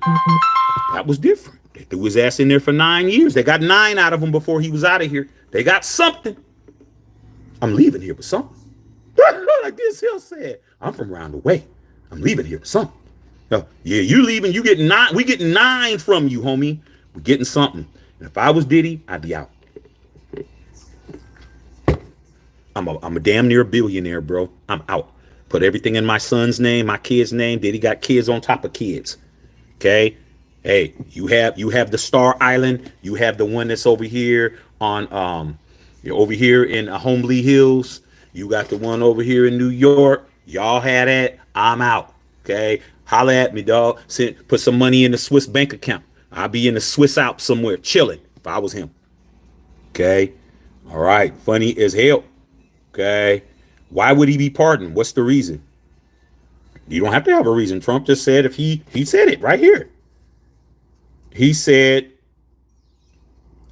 that was different. They threw his ass in there for 9 years. They got 9 out of him before he was out of here. They got something. I'm leaving here with something. Like this Hill said, I'm from round the way. I'm leaving here with something. Yeah, you leaving, you getting 9. We getting 9 from you, homie. We're getting something. And if I was Diddy, I'd be out. I'm a damn near billionaire, bro. I'm out. Put everything in my son's name, my kid's name. Diddy got kids on top of kids. Okay. Hey, you have the Star Island. You have the one that's over here on you're over here in Homely Hills. You got the one over here in New York. Y'all had it. I'm out. Okay. Holla at me, dog. Put some money in the Swiss bank account. I'll be in the Swiss Alps somewhere chilling if I was him. Okay. All right. Funny as hell. Okay. Why would he be pardoned? What's the reason? You don't have to have a reason. Trump just said if he said it right here. He said,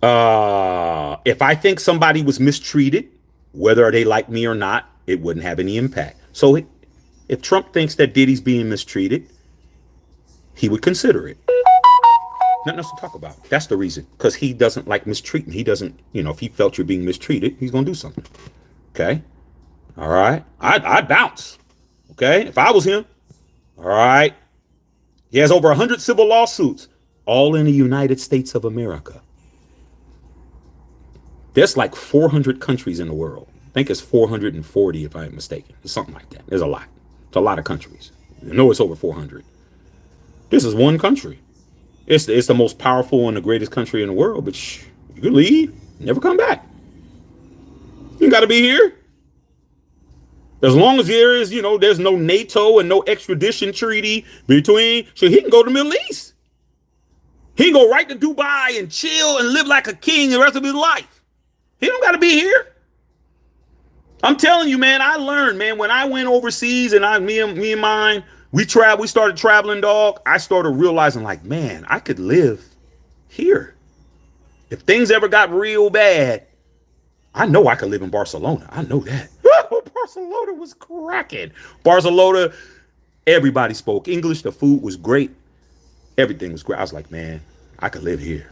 if I think somebody was mistreated, whether they like me or not, it wouldn't have any impact. So if Trump thinks that Diddy's being mistreated, he would consider it. Nothing else to talk about. That's the reason. Because he doesn't like mistreatment. He doesn't, if he felt you're being mistreated, he's going to do something. Okay. All right. I'd bounce. Okay. If I was him. All right. He has over 100 civil lawsuits, all in the United States of America. There's like 400 countries in the world. I think it's 440 if I'm mistaken. It's something like that. There's a lot. It's a lot of countries. I know it's over 400. This is one country. It's the most powerful and the greatest country in the world, but you can leave, never come back. You got to be here. As long as there's no NATO and no extradition treaty between, so he can go to the Middle East. He can go right to Dubai and chill and live like a king the rest of his life. He don't got to be here. I'm telling you, man, I learned, man, when I went overseas and me and mine, we started traveling, dog. I started realizing like, man, I could live here. If things ever got real bad, I know I could live in Barcelona. I know that. Barcelona was cracking. Barcelona, everybody spoke English. The food was great. Everything was great. I was like, man, I could live here.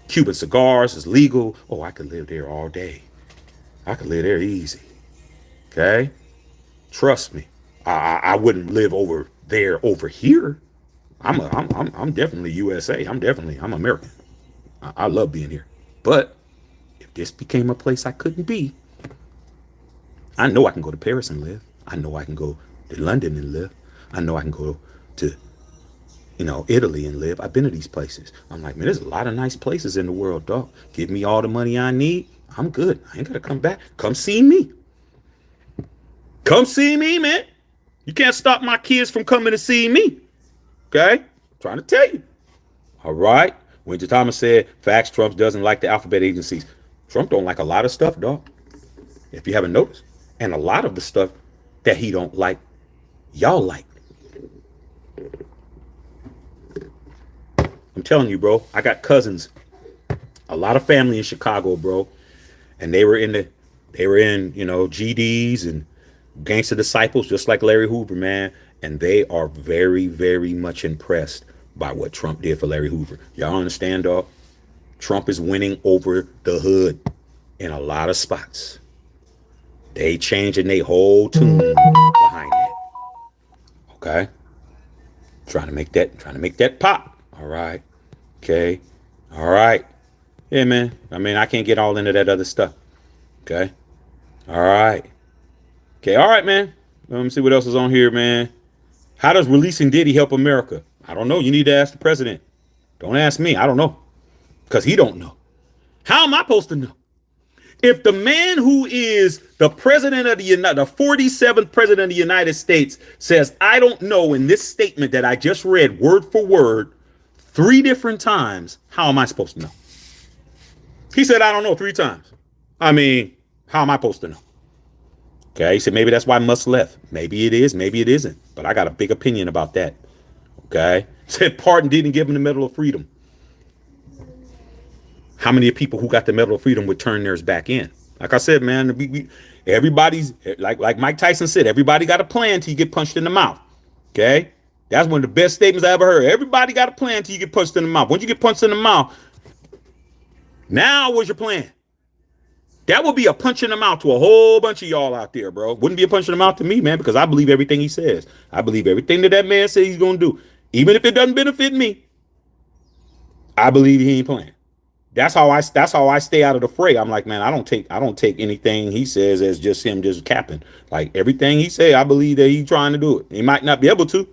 Cuban cigars is legal. Oh, I could live there all day. I could live there easy. Okay? Trust me. I wouldn't live over here. I'm definitely USA. I'm American. I love being here. But if this became a place I couldn't be, I know I can go to Paris and live. I know I can go to London and live. I know I can go to, Italy and live. I've been to these places. I'm like, man, there's a lot of nice places in the world, dog. Give me all the money I need. I'm good. I ain't got to come back. Come see me. Come see me, man. You can't stop my kids from coming to see me. Okay? I'm trying to tell you. All right. Winter Thomas said, facts, Trump doesn't like the alphabet agencies. Trump don't like a lot of stuff, dog. If you haven't noticed. And a lot of the stuff that he don't like, y'all like. I'm telling you, bro. I got cousins. A lot of family in Chicago, bro. And they were in, GDs and Gangster Disciples, just like Larry Hoover, man. And they are very, very much impressed by what Trump did for Larry Hoover. Y'all understand, dog? Trump is winning over the hood in a lot of spots. They changing their whole tune behind that. Okay? Trying to make that pop. All right. Okay. All right. Yeah, man. I mean, I can't get all into that other stuff. Okay. All right. Okay. All right, man. Let me see what else is on here, man. How does releasing Diddy help America? I don't know. You need to ask the president. Don't ask me. I don't know. Because he don't know. How am I supposed to know? If the man who is the president of the 47th president of the United States says, I don't know in this statement that I just read word for word 3 different times, how am I supposed to know? He said, I don't know 3 times. I mean, how am I supposed to know? Okay, he said maybe that's why Musk left. Maybe it is, maybe it isn't. But I got a big opinion about that. Okay, he said pardon didn't give him the Medal of Freedom. How many people who got the Medal of Freedom would turn theirs back in? Like I said, man, everybody's like Mike Tyson said, everybody got a plan till you get punched in the mouth. Okay, that's one of the best statements I ever heard. Everybody got a plan till you get punched in the mouth. Once you get punched in the mouth, now what's your plan? That would be a punch in the mouth to a whole bunch of y'all out there, bro. Wouldn't be a punch in the mouth to me, man, because I believe everything he says. I believe everything that man says he's going to do. Even if it doesn't benefit me, I believe he ain't playing. That's how I stay out of the fray. I'm like, man, I don't take anything he says as just him just capping. Like everything he say, I believe that he's trying to do it. He might not be able to.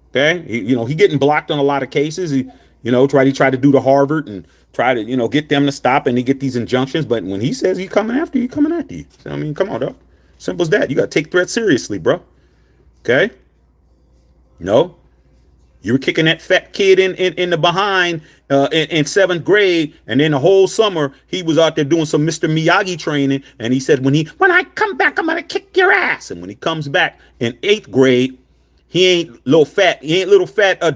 Okay, he getting blocked on a lot of cases. He tried to do the Harvard and try to get them to stop, and they get these injunctions. But when he says he's coming after you, coming after you. So, I mean, come on, dog. Simple as that. You got to take threats seriously, bro. Okay. No. You were kicking that fat kid in the behind in 7th grade, and then the whole summer he was out there doing some Mr. Miyagi training, and he said when I come back I'm gonna kick your ass. And when he comes back in 8th grade, he ain't little fat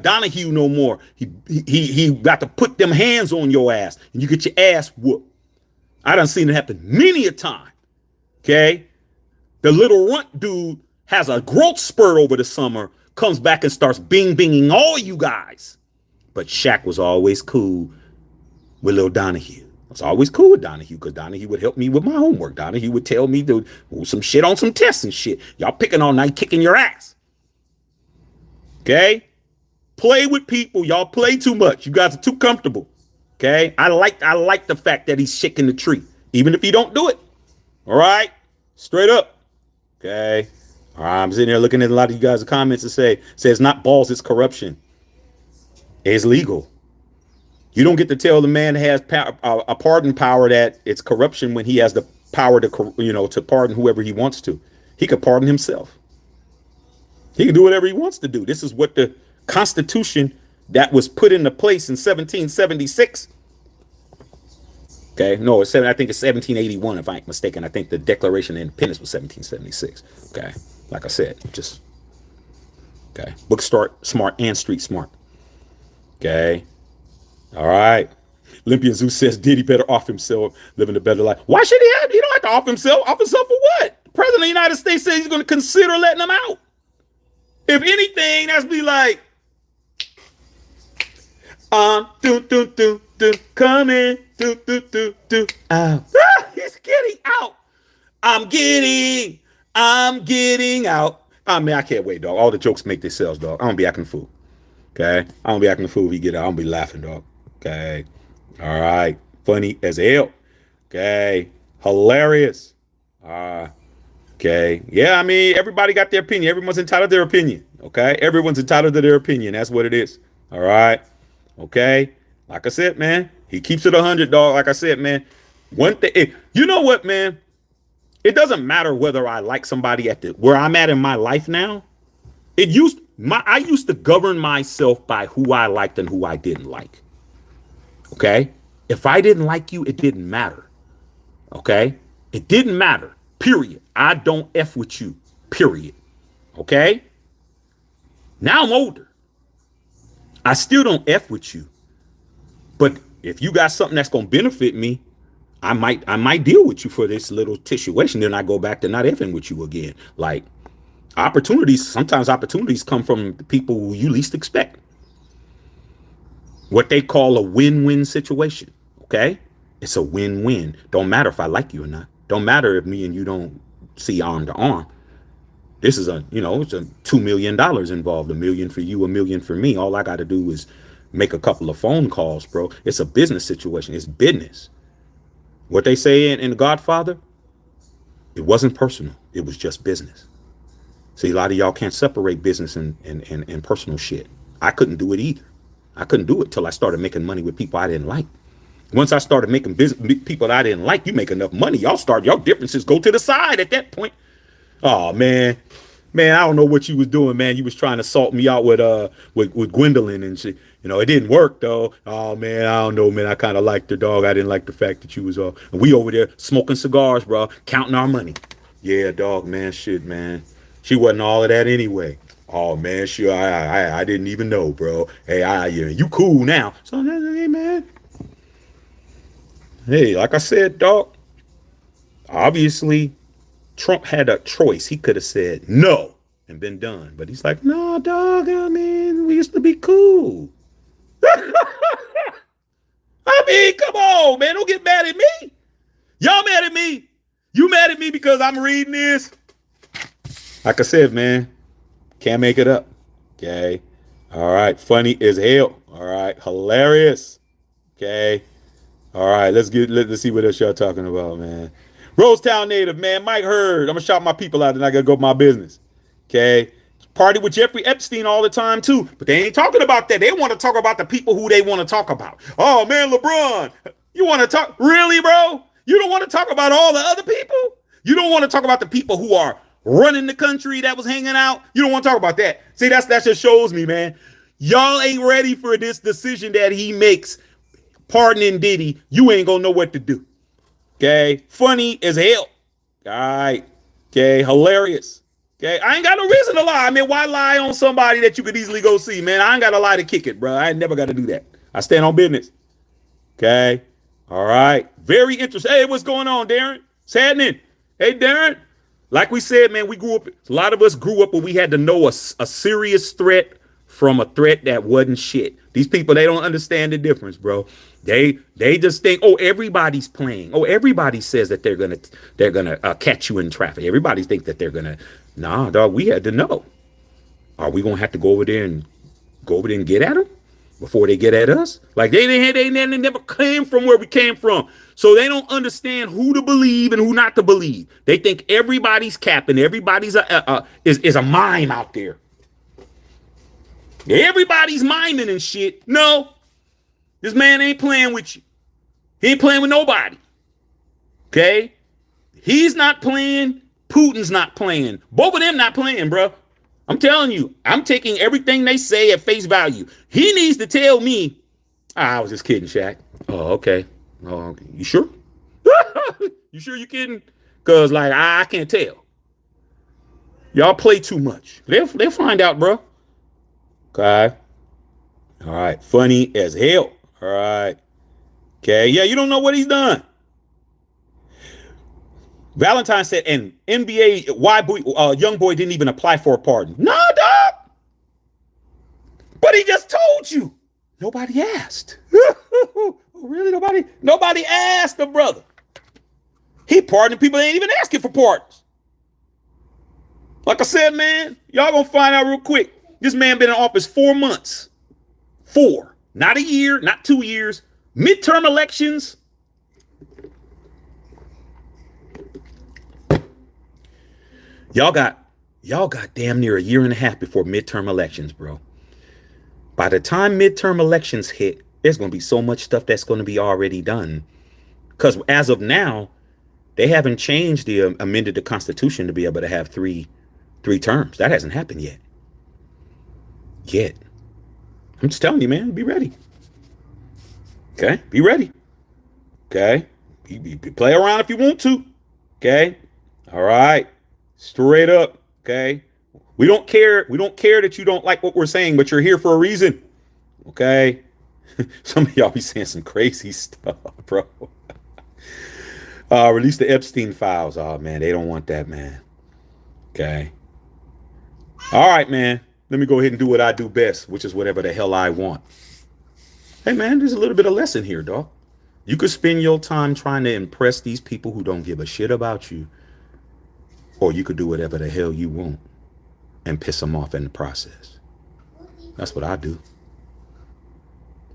Donahue no more. He got to put them hands on your ass, and you get your ass whooped. I done seen it happen many a time. Okay, the little runt dude has a growth spurt over the summer. Comes back and starts binging all you guys. But Shaq was always cool with little Donahue. I was always cool with Donahue because Donahue would help me with my homework. Donahue would tell me to do some shit on some tests and shit. Y'all picking all night, kicking your ass. Okay? Play with people. Y'all play too much. You guys are too comfortable. Okay? I like the fact that he's shaking the tree. Even if he don't do it. All right? Straight up. Okay? I'm sitting there looking at a lot of you guys' comments and say it's not balls, it's corruption. It's legal. You don't get to tell the man that has a pardon power that it's corruption when he has the power to pardon whoever he wants to. He could pardon himself. He can do whatever he wants to do. This is what the Constitution that was put into place in 1776. Okay, no, I think it's 1781 if I ain't mistaken. I think the Declaration of Independence was 1776. Okay. Like I said, just okay. Book smart and street smart. Okay. All right. Olympia Zeus says Diddy better off himself, living a better life. Why should he have? He don't have to off himself. Off himself for what? The president of the United States says he's going to consider letting him out. If anything, that's be like, coming, out. He's getting out. I'm getting out. I mean, I can't wait, dog. All the jokes make themselves, dog. I'm gonna be acting a fool. Okay? I'm gonna be acting a fool if he get out. I'm gonna be laughing, dog. Okay. All right. Funny as hell. Okay. Hilarious. Okay. Yeah, I mean, everybody got their opinion. Everyone's entitled to their opinion. Okay. Everyone's entitled to their opinion. That's what it is. All right. Okay. Like I said, man, he keeps it 100, dog. Like I said, man, one thing, you know what, man? It doesn't matter whether I like somebody at where I'm at in my life now. I used to govern myself by who I liked and who I didn't like. Okay? If I didn't like you, it didn't matter. Okay? It didn't matter. Period. I don't F with you. Period. Okay? Now I'm older. I still don't F with you. But if you got something that's going to benefit me, I might deal with you for this little situation. Then I go back to not effing with you again. Like sometimes opportunities come from the people who you least expect. What they call a win-win situation. Okay? It's a win-win. Don't matter if I like you or not. Don't matter if me and you don't see arm to arm. This is it's a $2 million involved. $1 million for you, $1 million for me. All I got to do is make a couple of phone calls, bro. It's a business situation. It's business. What they say in The Godfather, It wasn't personal. It was just business. See, a lot of y'all can't separate business and personal shit. I couldn't do it either. I couldn't do it till I started making money with people I didn't like. Once I started making business people that I didn't like, you make enough money, y'all differences go to the side at that point. Oh man, I don't know what you was doing, man. You was trying to salt me out with Gwendolyn and shit. You know, it didn't work though. Oh man, I don't know, man. I kind of liked her, dog. I didn't like the fact that you was and we over there smoking cigars, bro, counting our money. Yeah, dog, man, shit, man. She wasn't all of that anyway. Oh man, sure, I didn't even know, bro. Hey, you cool now? So hey, man. Hey, like I said, dog. Obviously, Trump had a choice. He could have said no and been done, but he's like, no, dog. I mean, we used to be cool. I mean, come on, man. Don't get mad at me. Y'all mad at me? You mad at me because I'm reading this? Like I said, man, can't make it up. Okay. All right. Funny as hell. All right. Hilarious. Okay. All right. Let's see what else y'all talking about, man. Rosetown native, man. Mike Hurd. I'm gonna shout my people out and I gotta go my business. Okay. Party with Jeffrey Epstein all the time too, but they ain't talking about that. They want to talk about the people who they want to talk about. Oh man, LeBron, you want to talk? Really, bro? You don't want to talk about all the other people? You don't want to talk about the people who are running the country that was hanging out? You don't want to talk about that. See, that just shows me, man. Y'all ain't ready for this decision that he makes. Pardoning Diddy, you ain't gonna know what to do. Okay, funny as hell. All right, okay, hilarious. Okay, I ain't got no reason to lie. I mean, why lie on somebody that you could easily go see, man? I ain't got to lie to kick it, bro. I ain't never got to do that. I stand on business. Okay, all right, very interesting. Hey, what's going on, Darren? What's happening? Hey, Darren. Like we said, man, we grew up. A lot of us grew up where we had to know a serious threat from a threat that wasn't shit. These people, they don't understand the difference, bro. They just think, oh, everybody's playing. Oh, everybody says that they're gonna catch you in traffic. Everybody thinks that they're gonna. Nah, dog. We had to know. Are we gonna have to go over there and get at them before they get at us? Like they never came from where we came from, so they don't understand who to believe and who not to believe. They think everybody's capping. Everybody's is a mime out there. Everybody's miming and shit. No, this man ain't playing with you. He ain't playing with nobody. Okay? He's not playing. Putin's not playing. Both of them not playing, bro. I'm telling you, I'm taking everything they say at face value. He needs to tell me, I was just kidding, Shaq. Oh, okay. Oh, okay. You sure? You sure you kidding? Because, like, I can't tell. Y'all play too much. They'll find out, bro. Okay. All right. Funny as hell. All right. Okay. Yeah, you don't know what he's done. Valentine said, and NBA young boy didn't even apply for a pardon. No, dog. But he just told you. Nobody asked. Really? Nobody asked the brother. He pardoned people that ain't even asking for pardons. Like I said, man, y'all gonna find out real quick. This man been in office 4 months. 4. Not a year, not 2 years. Midterm elections. Y'all got damn near a year and a half before midterm elections, bro. By the time midterm elections hit, there's going to be so much stuff that's going to be already done. Because as of now, they haven't changed amended the Constitution to be able to have three terms. That hasn't happened yet. I'm just telling you, man, be ready. Okay? Be ready. Okay? You play around if you want to. Okay? All right. Straight up. Okay? We don't care that you don't like what we're saying, but you're here for a reason. Okay? Some of y'all be saying some crazy stuff, bro. Release the Epstein files. Oh, man, they don't want that, man. Okay? All right, man. Let me go ahead and do what I do best, which is whatever the hell I want. Hey, man, there's a little bit of lesson here, dog. You could spend your time trying to impress these people who don't give a shit about you, or you could do whatever the hell you want and piss them off in the process. That's what I do.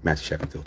Matthew Shackenfield.